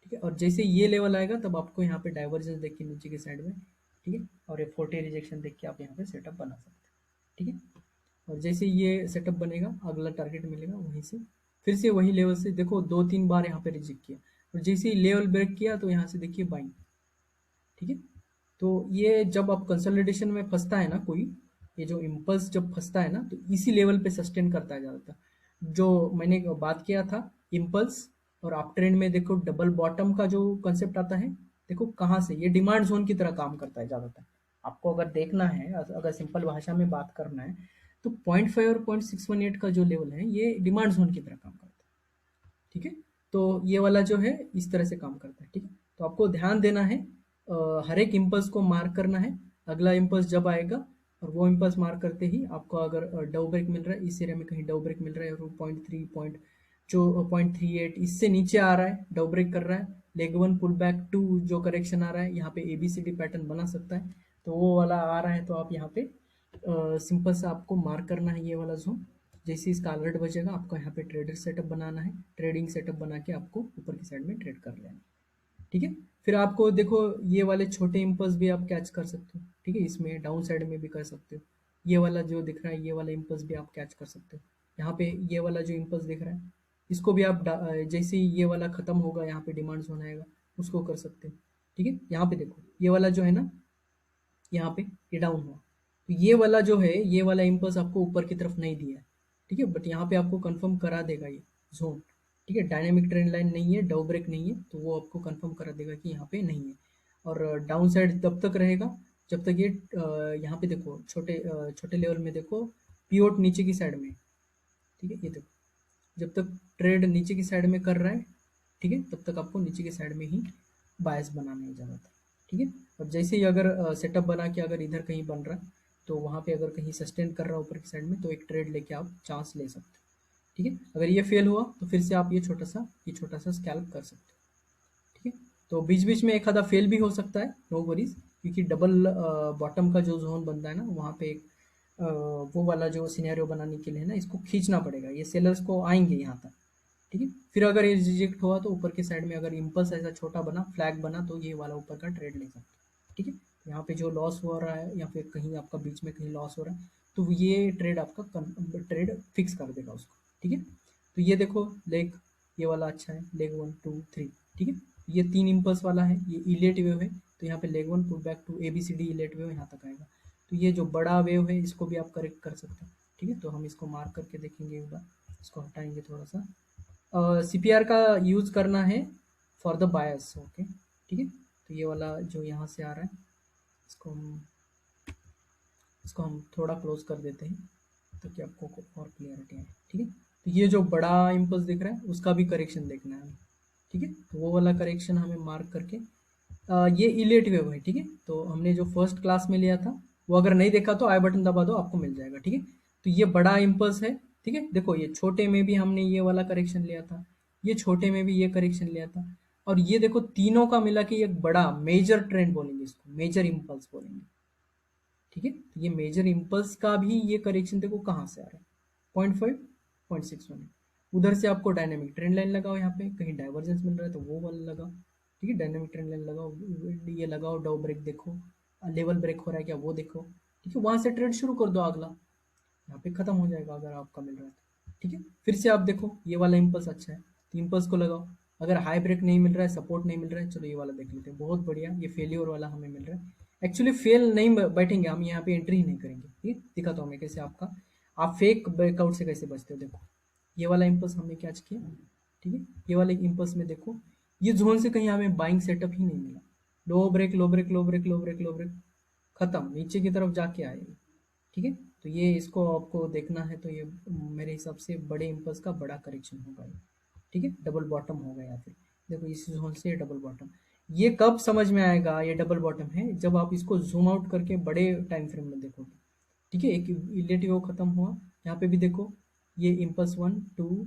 ठीक है, और जैसे ये लेवल आएगा तब आपको यहाँ पे डाइवर्जेंस देख के नीचे की साइड में, ठीक है, और ये 40 रिजेक्शन देख के आप यहाँ पे सेटअप बना सकते हैं। ठीक है, और जैसे ये सेटअप बनेगा अगला टारगेट मिलेगा वहीं से, फिर से वही लेवल से, देखो दो तीन बार यहाँ पे रिजेक्ट किया, और जैसे ही लेवल ब्रेक किया तो यहाँ से देखिए बाइंग। ठीक है, तो ये जब आप कंसोलिडेशन में फंसता है ना कोई, ये जो इम्पल्स जब फंसता है ना, तो इसी लेवल पे सस्टेन करता है ज़्यादातर। जो मैंने बात किया था इम्पल्स और अप ट्रेंड में, देखो डबल बॉटम का जो कंसेप्ट आता है, देखो कहाँ से ये डिमांड जोन की तरह काम करता है ज़्यादातर। आपको अगर देखना है, अगर सिंपल भाषा में बात करना है, तो 0.5 और 0.618 का जो लेवल है ये डिमांड जोन की तरह काम करता है। ठीक है, तो ये वाला जो है इस तरह से काम करता है। ठीक है, तो आपको ध्यान देना है, हर एक इम्पल्स को मार्क करना है, अगला इम्पल्स जब आएगा, और वो इम्पल्स मार्क करते ही आपको अगर डव ब्रेक मिल रहा है, इस एरिया में कहीं डव ब्रेक मिल रहा है, और 0.3 जो 0.38 इससे नीचे आ रहा है, डव ब्रेक कर रहा है, leg one pull back two जो करेक्शन आ रहा है, यहाँ पे एबीसीडी पैटर्न बना सकता है, तो वो वाला आ रहा है, तो आप यहाँ पे सिंपल सा आपको मार्क करना है ये वाला जोन। जैसे इसका अलर्ट बजेगा आपको यहाँ पे ट्रेडर सेटअप बनाना है, ट्रेडिंग सेटअप बना के आपको ऊपर की साइड में ट्रेड कर लेना है। ठीक है, फिर आपको देखो ये वाले छोटे इम्पल्स भी आप कैच कर सकते हो। ठीक है, इसमें डाउन साइड में भी कर सकते हो, ये वाला जो दिख रहा है ये वाला इम्पल्स भी आप कैच कर सकते हो। यहाँ पे ये वाला जो इम्पल्स दिख रहा है इसको भी आप जैसे ही ये वाला खत्म होगा यहाँ पे डिमांड जोन आएगा, उसको कर सकते हो। ठीक है, यहाँ पे देखो ये वाला जो है ना, यहाँ पे ये डाउन हुआ, तो ये वाला जो है ये वाला इम्पल्स आपको ऊपर की तरफ नहीं दिया है। ठीक है, बट यहाँ पे आपको कंफर्म करा देगा ये जोन। ठीक है, डायनेमिक ट्रेंड लाइन नहीं है, डव ब्रेक नहीं है, तो वो आपको कंफर्म करा देगा कि यहाँ पे नहीं है। और डाउन साइड तब तक रहेगा जब तक ये यहाँ पे देखो छोटे लेवल में देखो, पीओट नीचे की साइड में, ठीक है, ये देखो, जब तक ट्रेड नीचे की साइड में कर रहा है, ठीक है, तब तक आपको नीचे की साइड में ही बायस बनाना है ज़्यादातर, ठीक है। और जैसे ही अगर सेटअप बना के अगर इधर कहीं बन रहा है, तो वहाँ पे अगर कहीं सस्टेन कर रहा है ऊपर की साइड में, तो एक ट्रेड लेके आप चांस ले सकते हो, ठीक है। अगर ये फेल हुआ तो फिर से आप ये छोटा सा स्कैल्प कर सकते हो, ठीक है। तो बीच बीच में एक आधा फेल भी हो सकता है, नो वरीज, क्योंकि डबल बॉटम का जो जोन बनता है ना, वहाँ पे एक वो वाला जो सिनेरियो बनाने के लिए ना, इसको खींचना पड़ेगा, ये सेलर्स को आएंगे यहाँ तक, ठीक है। फिर अगर ये रिजेक्ट हुआ तो ऊपर के साइड में अगर इम्पल्स ऐसा छोटा बना, फ्लैग बना, तो ये वाला ऊपर का ट्रेड ले सकते हैं, ठीक है। यहाँ पे जो लॉस हो रहा है या फिर कहीं आपका बीच में कहीं लॉस हो रहा है, तो ये ट्रेड आपका ट्रेड फिक्स कर देगा उसको, ठीक है। तो ये देखो लेग, ये वाला अच्छा है, लेग 1 2 3, ठीक है। ये 3 इम्पल्स वाला है, ये इलेट वेव है, तो यहाँ पे leg 1 put back to ABCD इलेट वेव यहाँ तक आएगा। तो ये जो बड़ा वेव है इसको भी आप करेक्ट कर सकते हो, ठीक है। तो हम इसको मार्क करके देखेंगे एक बार, इसको हटाएंगे थोड़ा सा। CPR का यूज़ करना है फॉर द बायस, ओके, ठीक है। तो ये वाला जो यहाँ से आ रहा है, इसको हम थोड़ा क्लोज कर देते हैं, ताकि आपको और क्लियरिटी आए, ठीक है। तो ये जो बड़ा इम्पल्स दिख रहा है उसका भी करेक्शन देखना है हमें, ठीक है। तो वो वाला करेक्शन हमें मार्क करके ये इलेट वेव है, ठीक है। तो हमने जो फर्स्ट क्लास में लिया था, वो अगर नहीं देखा तो आई बटन दबा दो, आपको मिल जाएगा, ठीक है। तो ये बड़ा इम्पल्स है, ठीक है। देखो ये छोटे में भी हमने ये वाला करेक्शन लिया था, ये छोटे में भी ये करेक्शन लिया था, और ये देखो तीनों का मिला के एक बड़ा मेजर ट्रेंड बोलेंगे, इसको मेजर इम्पल्स बोलेंगे, ठीक है। तो ये मेजर इम्पल्स का भी ये करेक्शन देखो कहाँ से आ रहा है, 0.5 0.61 उधर से आपको डायनेमिक ट्रेंड लाइन लगाओ, यहाँ पे कहीं डाइवर्जेंस मिल रहा है तो वो वाला लगाओ, ठीक है। डायनेमिक ट्रेंड लाइन लगाओ, ये लगाओ, डाउ ब्रेक देखो, लेवल ब्रेक हो रहा है क्या वो देखो, ठीक है। वहां से ट्रेड शुरू कर दो अगला, यहाँ पे खत्म हो जाएगा अगर आपका मिल रहा है तो, ठीक है। फिर से आप देखो ये वाला इम्पल्स अच्छा है, तो इम्पल्स को लगाओ। अगर हाई ब्रेक नहीं मिल रहा है, सपोर्ट नहीं मिल रहा है, चलो ये वाला देख लेते हैं, बहुत बढ़िया, ये फेलियर वाला हमें मिल रहा है। एक्चुअली फेल नहीं बैठेंगे हम यहाँ पे, एंट्री ही नहीं करेंगे, ठीक है। दिखाता हूँ मैं कैसे आपका, आप फेक ब्रेकआउट से कैसे बचते हो, देखो ये वाला इम्पल्स हमने कैच किया, ठीक है। ये वाले इम्पल्स में देखो, ये जोन से कहीं हमें बाइंग सेटअप ही नहीं मिला, लो ब्रेक लो ब्रेक लो ब्रेक लो ब्रेक लो ब्रेक, खत्म, नीचे की तरफ जाके आए, ठीक है। तो ये इसको आपको देखना है, तो ये मेरे हिसाब से बड़े इम्पल्स का बड़ा करेक्शन होगा ये, ठीक है। डबल बॉटम होगा या फिर देखो इस जोन से डबल बॉटम, ये कब समझ में आएगा ये डबल बॉटम है, जब आप इसको जूम आउट करके बड़े टाइम फ्रेम में देखोगे, ठीक है। एक रिलेटिव खत्म हुआ, यहाँ पे भी देखो, ये इम्पल्स 1 2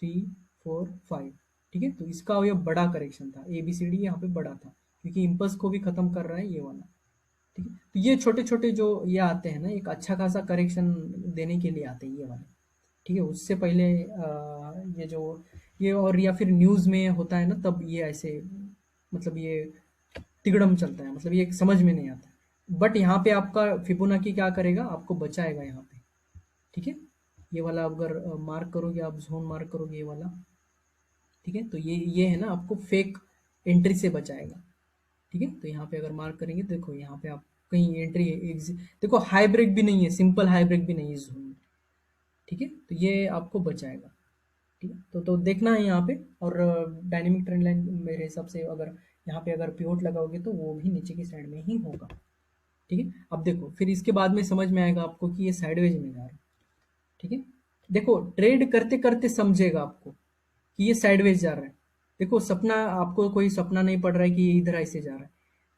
3 4 5, ठीक है। तो इसका ये बड़ा करेक्शन था, ABCD यहाँ पे बड़ा था, क्योंकि इम्पल्स को भी खत्म कर रहा है ये वाला, ठीक है। तो ये छोटे छोटे जो ये आते हैं ना, एक अच्छा खासा करेक्शन देने के लिए आते हैं ये वाले, ठीक है। उससे पहले ये जो ये और या फिर न्यूज़ में होता है ना, तब ये ऐसे मतलब ये तिगड़म चलता है, मतलब ये समझ में नहीं आता, बट यहाँ पे आपका फिबोनाची क्या करेगा, आपको बचाएगा यहाँ पे, ठीक है। ये वाला अगर मार्क करोगे आप, जोन मार्क करोगे ये वाला, ठीक है। तो ये है ना, आपको फेक एंट्री से बचाएगा, ठीक है। तो यहाँ पे अगर मार्क करेंगे, देखो यहाँ पे आप कहीं एंट्री एग्जिट, देखो हाई ब्रेक भी नहीं है, सिंपल हाई ब्रेक भी नहीं है इस जोन में, ठीक है। तो ये आपको बचाएगा, ठीक है। तो देखना है यहाँ पे, और डायनेमिक ट्रेंड लाइन मेरे हिसाब से अगर यहाँ पे अगर पिवोट लगाओगे तो वो भी नीचे की साइड में ही होगा, ठीक है। अब देखो फिर इसके बाद में समझ में आएगा आपको कि ये साइडवेज में जा रहा है, ठीक है। देखो ट्रेड करते करते समझेगा आपको कि ये साइडवेज जा रहा है, देखो सपना, आपको कोई सपना नहीं पड़ रहा है कि ये इधर ऐसे जा रहा है,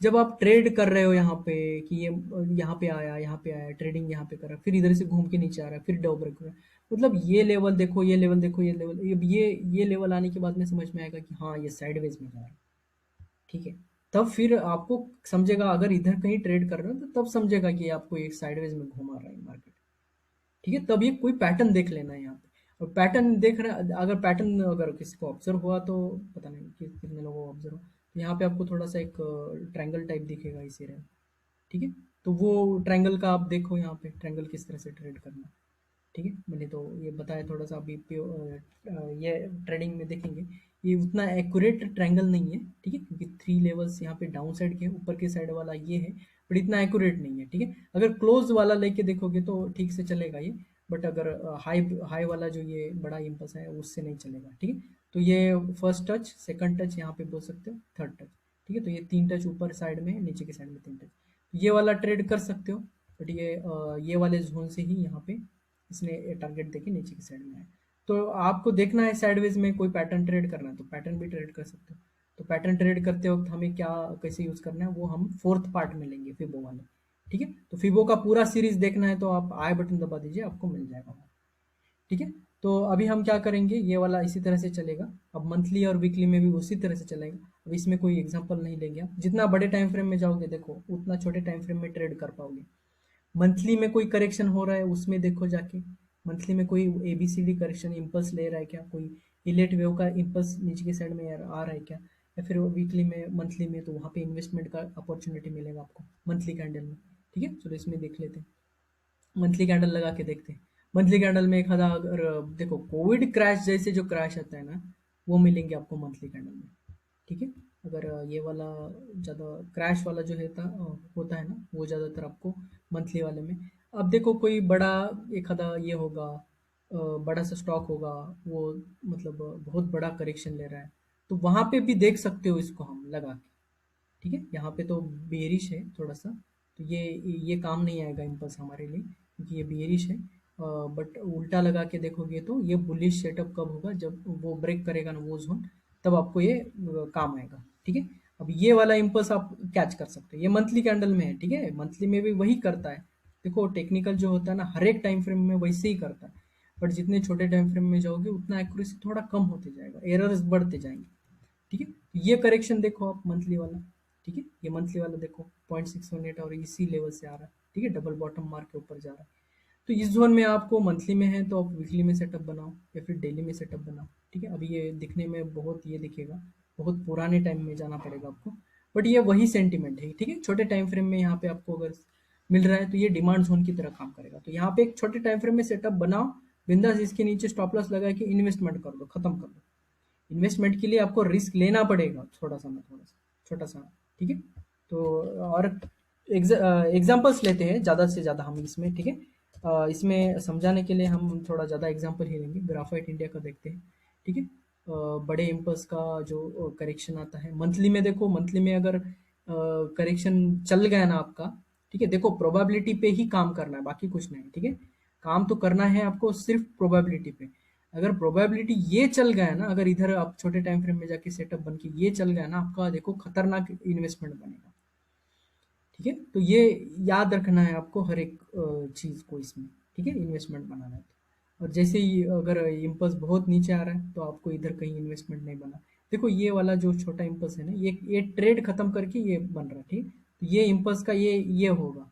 जब आप ट्रेड कर रहे हो यहाँ पे कि ये यहाँ पे आया ट्रेडिंग यहाँ पे कर रहा है, फिर इधर से घूम के नीचे आ रहा है, फिर डाउ ब्रेक हो रहा है, मतलब ये लेवल देखो, ये लेवल देखो, ये लेवल, ये लेवल आने के बाद में समझ में आएगा कि हाँ ये साइडवेज में जा रहा है, ठीक है। तब फिर आपको समझेगा, अगर इधर कहीं ट्रेड कर रहे हो तो तब समझेगा कि आपको एक साइडवेज में घुमा रहा है मार्केट, ठीक है। तब ये कोई पैटर्न देख लेना है यहाँ पे, और पैटर्न देख रहे, अगर पैटर्न अगर किसी को ऑब्जर्व हुआ तो पता नहीं कि कितने लोगों को ऑब्जर्व हुआ, तो यहाँ पे आपको थोड़ा सा एक ट्रायंगल टाइप दिखेगा इसी रहे, ठीक है। तो वो ट्रायंगल का आप देखो, यहाँ पे ट्रायंगल किस तरह से ट्रेड करना, ठीक है। मैंने तो ये बताया थोड़ा सा अभी ये ट्रेडिंग में देखेंगे, ये उतना एक्यूरेट ट्रायंगल नहीं है, ठीक है, क्योंकि 3 लेवल्स यहाँ पे डाउन साइड के ऊपर के साइड वाला ये है, बट इतना एक्यूरेट नहीं है, ठीक है। अगर क्लोज वाला लेके देखोगे तो ठीक से चलेगा ये, बट अगर हाई हाई वाला जो ये बड़ा इम्पल्स है उससे नहीं चलेगा, ठीक है। तो ये फर्स्ट टच, सेकंड टच यहाँ पे बोल सकते हो, थर्ड टच, ठीक है। तो ये 3 टच ऊपर साइड में, नीचे की साइड में 3 टच, ये वाला ट्रेड कर सकते हो, बट ये वाले जोन से ही यहाँ पे इसने टारगेट देके नीचे की साइड में आया। तो आपको देखना है साइडवेज में कोई पैटर्न ट्रेड करना है तो पैटर्न भी ट्रेड कर सकते हो। तो पैटर्न ट्रेड करते वक्त हमें क्या कैसे यूज करना है वो हम फोर्थ पार्ट में लेंगे फिबो वाले। ठीक है, तो फिबो का पूरा सीरीज देखना है तो आप आई बटन दबा दीजिए, आपको मिल जाएगा। ठीक है, तो अभी हम क्या करेंगे, ये वाला इसी तरह से चलेगा। अब मंथली और वीकली में भी उसी तरह से चलेगा। अब इसमें कोई एग्जांपल नहीं लेंगे आप, जितना बड़े टाइम फ्रेम में जाओगे देखो उतना छोटे टाइम फ्रेम में ट्रेड कर पाओगे। मंथली में कोई करेक्शन हो रहा है उसमें देखो जाके, मंथली में कोई एबीसीडी करेक्शन इम्पल्स ले रहा है क्या, कोई इलेट वेव का इम्पल्स नीचे की साइड में आ रहा है क्या, या फिर वीकली में मंथली में, तो वहाँ पे इन्वेस्टमेंट का अपॉर्चुनिटी मिलेगा आपको मंथली कैंडल में। ठीक है, चलो इसमें देख लेते हैं, मंथली कैंडल लगा के देखते हैं। मंथली कैंडल में एक आधा अगर देखो कोविड क्रैश जैसे जो क्रैश आता है ना, वो मिलेंगे आपको मंथली कैंडल में। ठीक है, अगर ये वाला ज़्यादा क्रैश वाला जो होता है ना, वो ज़्यादातर आपको मंथली वाले में। अब देखो कोई बड़ा एक आधा ये होगा, बड़ा सा स्टॉक होगा, वो मतलब बहुत बड़ा करेक्शन ले रहा है, तो वहाँ पे भी देख सकते हो इसको हम लगा के। ठीक है, यहाँ पे तो बेरिश है थोड़ा सा, तो ये काम नहीं आएगा इम्पल्स हमारे लिए क्योंकि ये बेरिश है। बट उल्टा लगा के देखोगे तो ये बुलिश सेटअप कब होगा, जब वो ब्रेक करेगा ना वो जोन, तब आपको ये काम आएगा। ठीक है, अब ये वाला इम्पल्स आप कैच कर सकते हो, ये मंथली कैंडल में है। ठीक है, मंथली में भी वही करता है। देखो टेक्निकल जो होता है ना हर एक टाइम फ्रेम में वैसे ही करता है, बट जितने छोटे टाइम फ्रेम में जाओगे उतना एक्यूरेसी थोड़ा कम होते जाएगा, एरर्स बढ़ते जाएंगे। ठीक है, ये करेक्शन देखो आप मंथली वाला। ठीक है, ये मंथली वाला देखो 0.618 और इसी लेवल से आ रहा है। ठीक है, डबल बॉटम मार्क के ऊपर जा रहा है। तो इस जोन में आपको मंथली में है तो आप वीकली में सेटअप बनाओ या फिर डेली में सेटअप बनाओ। ठीक है, अभी ये दिखने में बहुत ये दिखेगा, बहुत पुराने टाइम में जाना पड़ेगा आपको, बट ये वही सेंटीमेंट है। ठीक है, छोटे टाइम फ्रेम में यहाँ पे आपको अगर मिल रहा है तो ये डिमांड जोन की तरह काम करेगा। तो यहाँ पे एक छोटे टाइम फ्रेम में सेटअप बनाओ, बिंदास इसके नीचे स्टॉप लॉस लगा के इन्वेस्टमेंट कर दो, खत्म कर दो। इन्वेस्टमेंट के लिए आपको रिस्क लेना पड़ेगा थोड़ा सा ना थोड़ा सा, छोटा सा। ठीक है, तो और एग्जाम्पल्स लेते हैं ज़्यादा से ज़्यादा हम इसमें। ठीक है, इसमें समझाने के लिए हम थोड़ा ज़्यादा एग्जाम्पल ही लेंगे। ग्राफाइट इंडिया का देखते हैं। ठीक है, बड़े इम्पल्स का जो करेक्शन आता है मंथली में, देखो मंथली में अगर करेक्शन चल गया ना आपका, ठीक है, देखो प्रोबेबिलिटी पे ही काम करना है, बाकी कुछ नहीं। ठीक है, काम तो करना है आपको सिर्फ प्रोबेबिलिटी पे। अगर प्रोबेबिलिटी ये चल गया ना, अगर इधर आप छोटे टाइम फ्रेम में जाके सेटअप बन के ये चल गया ना, आपका देखो खतरनाक इन्वेस्टमेंट बनेगा। ठीक है, तो ये याद रखना है आपको हर एक चीज़ को इसमें। ठीक है, इन्वेस्टमेंट बनाना है तो। और जैसे ही अगर इम्पल्स बहुत नीचे आ रहा है तो आपको इधर कहीं इन्वेस्टमेंट नहीं बना। देखो ये वाला जो छोटा इम्पल्स है ना, ये ट्रेड खत्म करके ये बन रहा है। ठीक है, तो ये इम्पल्स का ये होगा।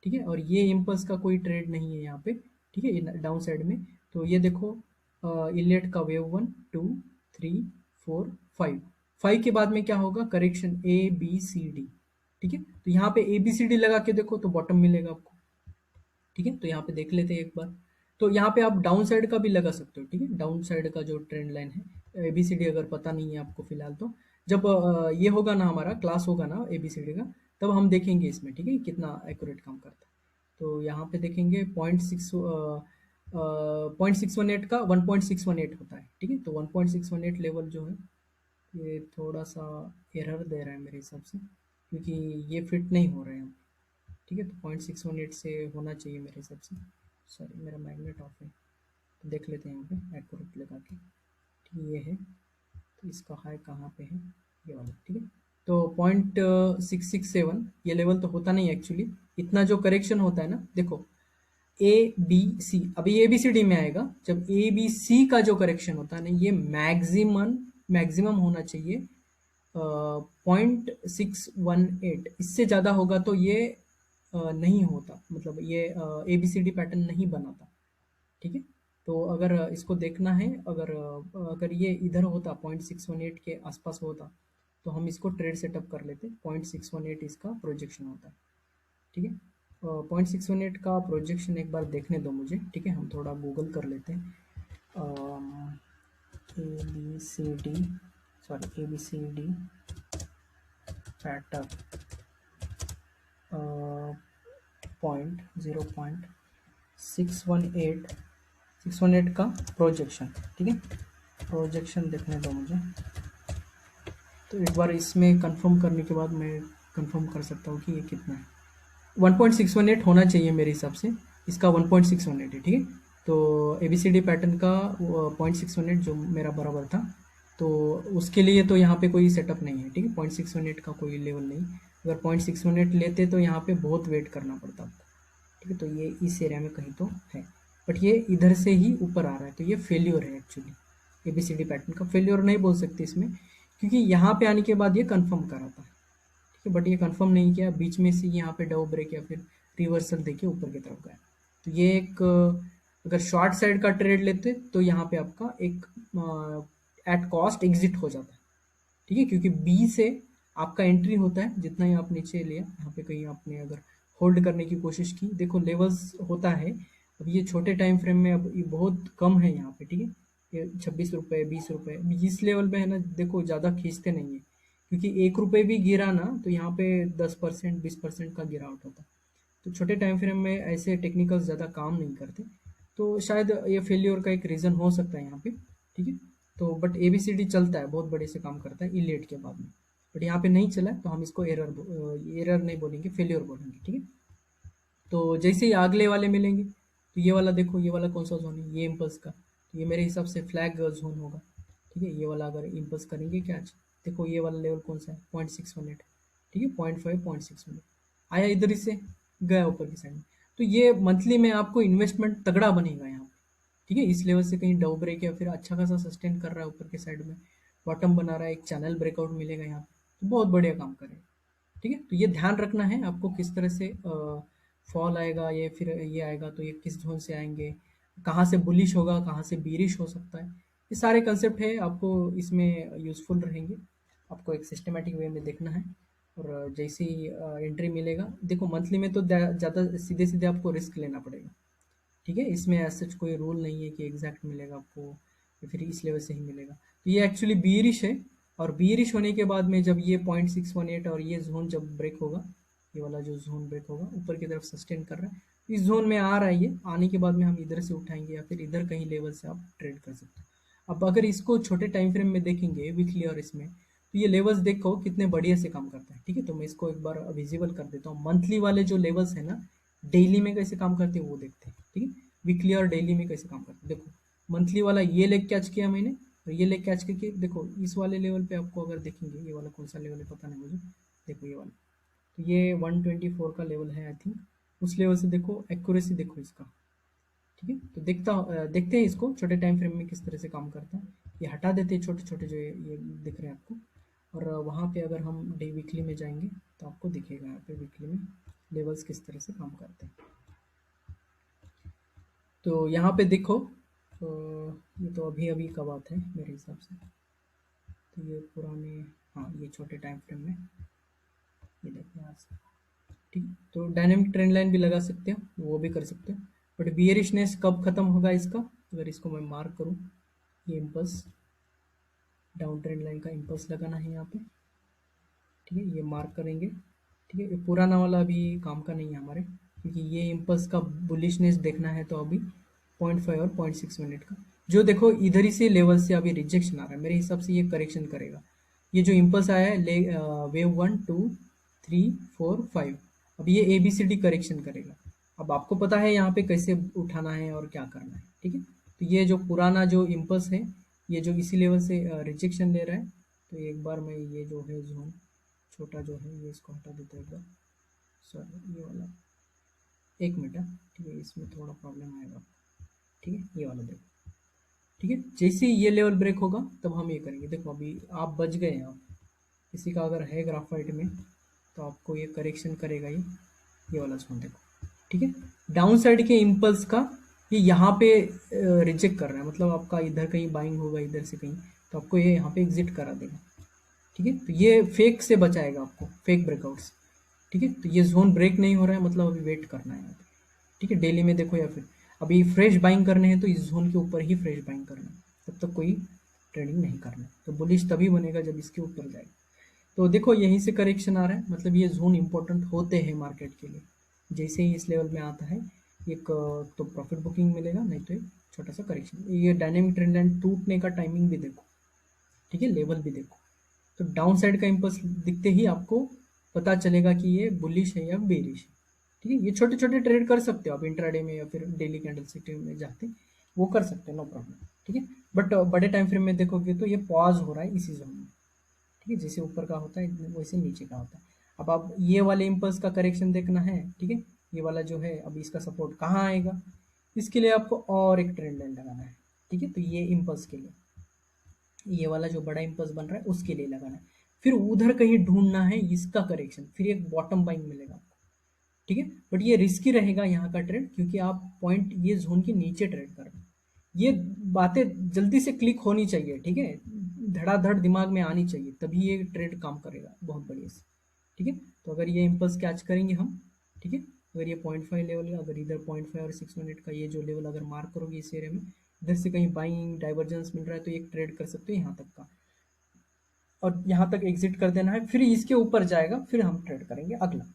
ठीक है, और ये इम्पल्स का कोई ट्रेड नहीं है यहाँ पे। ठीक है, डाउन साइड में। तो ये देखो इलेट का वेव 1 2 3 4 5, 5 के बाद में क्या होगा, करेक्शन ABCD। ठीक है, तो यहाँ पे ABCD लगा के देखो तो बॉटम मिलेगा आपको। ठीक है, तो यहाँ पे देख लेते हैं एक बार। तो यहाँ पे आप डाउन साइड का भी लगा सकते हो। ठीक है, डाउन साइड का जो ट्रेंड लाइन है ABCD, अगर पता नहीं है आपको फिलहाल, तो जब ये होगा ना हमारा क्लास होगा ना ABCD का, तब हम देखेंगे इसमें। ठीक है, कितना एक्यूरेट काम करता है। तो यहाँ पे देखेंगे 0.618 का 1.618 होता है। ठीक है, तो 1.618 लेवल जो है ये थोड़ा सा एरर दे रहा है मेरे हिसाब से, क्योंकि ये फिट नहीं हो रहा है यहाँ पे। ठीक है, तो 0.618 से होना चाहिए मेरे हिसाब से। सॉरी, मेरा मैग्नेट ऑफ है, तो देख लेते हैं यहाँ पे एक्यूरेट लगा के। ठीक है, ये है, तो इसका हाई कहाँ पे है, ये वाला। ठीक है, तो 0.667 ये लेवल तो होता नहीं एक्चुअली। इतना जो करेक्शन होता है ना, देखो ABC, अभी ABCD में आएगा, जब ABC का जो करेक्शन होता है ना, ये मैक्सिमम मैक्सिमम होना चाहिए 0.618। इससे ज़्यादा होगा तो ये नहीं होता, मतलब ये ABCD पैटर्न नहीं बनाता। ठीक है, तो अगर इसको देखना है, अगर ये इधर होता 0.618 के आसपास होता तो हम इसको ट्रेड सेटअप कर लेते। 0.618 इसका प्रोजेक्शन होता है। ठीक है, 0.618 का प्रोजेक्शन एक बार देखने दो मुझे। ठीक है, हम थोड़ा गूगल कर लेते हैं। ABCD, sorry ABCD pattern point 0.618 का प्रोजेक्शन। ठीक है, प्रोजेक्शन देखने दो मुझे, तो एक बार इसमें कंफर्म करने के बाद मैं कंफर्म कर सकता हूँ कि ये कितना है। 1.618 होना चाहिए मेरे हिसाब से, इसका 1.618 है, ठीक है। तो ABCD पैटर्न का 0.618 जो मेरा बराबर था, तो उसके लिए तो यहाँ पे कोई सेटअप नहीं है, ठीक है। 0.618 का कोई लेवल नहीं, अगर 0.618 लेते तो यहाँ पे बहुत वेट करना पड़ता आपको, ठीक है। तो ये इस एरिया में कहीं तो है, बट ये इधर से ही ऊपर आ रहा है, तो ये फेल्योर है एक्चुअली। ABCD पैटर्न का फेल्योर नहीं बोल सकते इसमें, क्योंकि यहाँ पे आने के बाद ये कंफर्म करा था, ठीक है। बट ये कंफर्म नहीं किया, बीच में से यहाँ पे डव ब्रेक या फिर रिवर्सल देके ऊपर की तरफ गया। तो ये एक अगर शॉर्ट साइड का ट्रेड लेते तो यहाँ पे आपका एक एट कॉस्ट एग्जिट हो जाता है, ठीक है। क्योंकि बी से आपका एंट्री होता है, जितना ही आप नीचे लिया, यहाँ पे कहीं आपने अगर होल्ड करने की कोशिश की, देखो लेवल्स होता है। अब ये छोटे टाइम फ्रेम में अब ये बहुत कम है यहाँ पे, ठीक है। ये 26 रुपये 20 रुपये इस लेवल पे है ना, देखो ज़्यादा खींचते नहीं है, क्योंकि 1 रुपये भी गिरा ना तो यहाँ पे 10% 20% का गिरावट होता है। तो छोटे टाइम फ्रेम में ऐसे टेक्निकल्स ज़्यादा काम नहीं करते, तो शायद ये फेल्योर का एक रीज़न हो सकता है यहाँ पे, ठीक है। तो बट ABCD चलता है, बहुत बड़े से काम करता है इलेट के बाद में, बट यहाँ पे नहीं चला है, तो हम इसको एरर नहीं बोलेंगे, फेल्योर बोलेंगे, ठीक है। तो जैसे ही अगले वाले मिलेंगे, तो ये वाला देखो, ये वाला कौन सा जोन है, ये इम्पल्स का, तो ये मेरे हिसाब से फ्लैग जोन होगा, ठीक है। ये वाला अगर इम्पल्स करेंगे क्या, देखो ये वाला लेवल कौन सा है, 0.618, ठीक है। 0.5 0.618 आया इधर ही से, गया ऊपर की साइड में। तो ये मंथली में आपको इन्वेस्टमेंट तगड़ा बनेगा यहाँ पे, ठीक है। इस लेवल से कहीं डाउ ब्रेक या फिर अच्छा खासा सस्टेन कर रहा है ऊपर के साइड में, बॉटम बना रहा है, एक चैनल ब्रेकआउट मिलेगा यहाँ पे, तो बहुत बढ़िया काम करेगा, ठीक है। तो ये ध्यान रखना है आपको, किस तरह से फॉल आएगा, ये फिर ये आएगा तो ये किस जोन से आएंगे, कहाँ से बुलिश होगा, कहाँ से बीरिश हो सकता है, ये सारे कंसेप्ट है आपको इसमें यूज़फुल रहेंगे। आपको एक सिस्टमेटिक वे में देखना है, और जैसे ही एंट्री मिलेगा, देखो मंथली में तो ज़्यादा सीधे सीधे आपको रिस्क लेना पड़ेगा, ठीक है। इसमें ऐसा सच कोई रूल नहीं है कि एग्जैक्ट मिलेगा आपको या फिर इस लेवल से ही मिलेगा। तो ये एक्चुअली बीयरिश है, और बीयरिश होने के बाद में जब ये 0.618 और ये जोन जब ब्रेक होगा, ये वाला जो जोन ब्रेक होगा ऊपर की तरफ सस्टेन कर रहा है, इस जोन में आ रहा है, ये आने के बाद में हम इधर से उठाएंगे या फिर इधर कहीं लेवल से आप ट्रेड कर सकते हो। अब अगर इसको छोटे टाइम फ्रेम में देखेंगे वीकली और इसमें, तो ये लेवल्स देखो कितने बढ़िया से काम करता है, ठीक है। तो मैं इसको एक बार विजिबल कर देता हूँ, मंथली वाले जो लेवल्स है ना, डेली में कैसे काम करते हैं वो देखते हैं, ठीक है। वीकली और डेली में कैसे काम करते हैं, देखो मंथली वाला ये लेग कैच किया मैंने, और ये लेग कैच करके देखो इस वाले लेवल पे आपको अगर देखेंगे, ये वाला कौन सा लेवल है पता नहीं मुझे, देखो ये वाला, तो ये 124 का लेवल है आई थिंक, उस लेवल से देखो एक्यूरेसी देखो इसका, ठीक है। तो देखते हैं इसको छोटे टाइम फ्रेम में किस तरह से काम करता है। ये हटा देते हैं छोटे छोटे जो ये दिख रहे हैं आपको, और वहाँ पे अगर हम डे वीकली में जाएंगे तो आपको दिखेगा यहाँ पे वीकली में लेवल्स किस तरह से काम करते हैं। तो यहाँ पे देखो, ये तो अभी अभी का बात है मेरे हिसाब से, तो ये पुराने, हाँ ये छोटे टाइम फ्रेम में, ये देखो यहाँ से, ठीक है। तो डायनेमिक ट्रेंड लाइन भी लगा सकते हो, वो भी कर सकते हो, बट बियरिशनेस कब खत्म होगा इसका, अगर इसको मैं मार्क करूँ, ये इम्पल्स डाउन ट्रेंड लाइन का इम्पल्स लगाना है यहाँ पे, ठीक है। ये मार्क करेंगे, ठीक है। ये पुराना वाला अभी काम का नहीं है हमारे, क्योंकि ये इम्पल्स का बुलिशनेस देखना है, तो अभी 0.5 और 0.6 मिनट का जो देखो इधर ही से लेवल से अभी रिजेक्शन आ रहा है, मेरे हिसाब से ये करेक्शन करेगा। ये जो इम्पल्स आया है वेव 1 2 3 4 5, अब ये ABCD करेक्शन करेगा। अब आपको पता है यहाँ पे कैसे उठाना है और क्या करना है, ठीक है। तो ये जो पुराना जो इम्पल्स है, ये जो इसी लेवल से रिजेक्शन ले रहा है, तो एक बार मैं ये जो है जोन छोटा जो है ये इसको हटा देता हूँ एक बार, सॉरी ये वाला, एक मिनट, ठीक है। इसमें थोड़ा प्रॉब्लम आएगा, ठीक है। ये वाला देखो, ठीक है। जैसे ही ये लेवल ब्रेक होगा तब हम ये करेंगे, देखो अभी आप बच गए हैं, आप किसी का अगर है ग्राफाइट में तो आपको ये करेक्शन करेगा, ये वाला जोन देखो, ठीक है। डाउन साइड के इम्पल्स का ये यहाँ पे रिजेक्ट कर रहा है, मतलब आपका इधर कहीं बाइंग होगा इधर से कहीं, तो आपको ये यहाँ पे एग्जिट करा देगा, ठीक है। तो ये फेक से बचाएगा आपको, फेक ब्रेकआउट्स, ठीक है। तो ये जोन ब्रेक नहीं हो रहा है, मतलब अभी वेट करना है यहाँ पे, ठीक है। डेली में देखो या फिर अभी फ्रेश बाइंग करने हैं तो इस जोन के ऊपर ही फ्रेश बाइंग करना है, तब तक कोई ट्रेडिंग नहीं करना है। तो बुलिश तभी बनेगा जब इसके ऊपर जाएगा। तो देखो यहीं से करेक्शन आ रहा है, मतलब ये जोन इंपॉर्टेंट होते हैं मार्केट के लिए। जैसे ही इस लेवल में आता है एक तो प्रॉफिट बुकिंग मिलेगा, नहीं तो एक छोटा सा करेक्शन। ये डायनेमिक ट्रेंड लाइन टूटने का टाइमिंग भी देखो, ठीक है, लेवल भी देखो। तो डाउन साइड का इम्पल्स दिखते ही आपको पता चलेगा कि ये बुलिश है या बेरिश है, ठीक है, ये छोटे छोटे ट्रेड कर सकते हो आप इंट्राडे में या फिर डेली कैंडलस्टिक में जाते वो कर सकते हो, नो प्रॉब्लम। ठीक है, बट बड़े टाइम फ्रेम में देखोगे तो ये पॉज हो रहा है इसी जोन में। ठीक है, जैसे ऊपर का होता है वैसे नीचे का होता है। अब आप ये वाले इम्पल्स का करेक्शन देखना है, ठीक है, ये वाला जो है अब इसका सपोर्ट कहाँ आएगा, इसके लिए आपको और एक ट्रेंड लाइन लगाना है। ठीक है, तो ये इम्पल्स के लिए, ये वाला जो बड़ा इम्पल्स बन रहा है उसके लिए लगाना है। फिर उधर कहीं ढूंढना है इसका करेक्शन, फिर एक बॉटम बाइंग मिलेगा आपको। ठीक है, बट ये रिस्की रहेगा यहाँ का ट्रेड, क्योंकि आप पॉइंट ये जोन के नीचे ट्रेड कर रहे हैं। ये बातें जल्दी से क्लिक होनी चाहिए, ठीक है, धड़ाधड़ दिमाग में आनी चाहिए, तभी ये ट्रेड काम करेगा बहुत बढ़िया से। ठीक है, तो अगर ये इम्पल्स कैच करेंगे हम, ठीक है, अगर ये 0.5 लेवल है, अगर इधर 0.5 और 6 मिनट का ये जो लेवल अगर मार्क करोगे इस एरिया में, इधर से कहीं बाइंग डाइवर्जेंस मिल रहा है तो एक ट्रेड कर सकते हो यहाँ तक का, और यहाँ तक एग्जिट कर देना है, फिर इसके ऊपर जाएगा, फिर हम ट्रेड करेंगे अगला।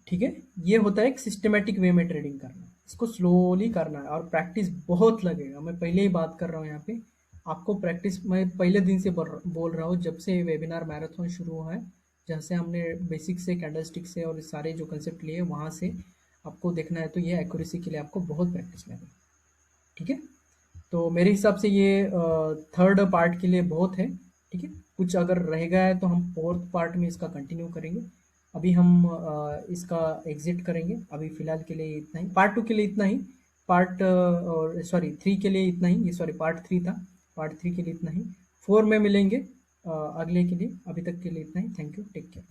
ठीक है, ये होता है एक सिस्टमेटिक वे में ट्रेडिंग करना, इसको स्लोली करना है और प्रैक्टिस बहुत लगेगा। मैं पहले ही बात कर रहा हूँ यहाँ पे, आपको प्रैक्टिस मैं पहले दिन से बोल रहा हूँ, जब से वेबिनार मैराथन शुरू हुआ है, जहाँ से हमने बेसिक से कैंडलस्टिक से और सारे जो कंसेप्ट लिए वहाँ से आपको देखना है, तो ये एक्यूरेसी के लिए आपको बहुत प्रैक्टिस लगेगी। ठीक है, तो मेरे हिसाब से ये थर्ड पार्ट के लिए बहुत है। ठीक है, कुछ अगर रह गया है तो हम फोर्थ पार्ट में इसका कंटिन्यू करेंगे। अभी हम इसका एग्जिट करेंगे, अभी फिलहाल के लिए इतना ही, पार्ट 2 के लिए इतना ही, पार्ट और सॉरी 3 के लिए इतना ही, ये सॉरी पार्ट 3 था, पार्ट 3 के लिए इतना ही, 4 में मिलेंगे अगले के लिए। अभी तक के लिए इतना ही, थैंक यू, टेक केयर।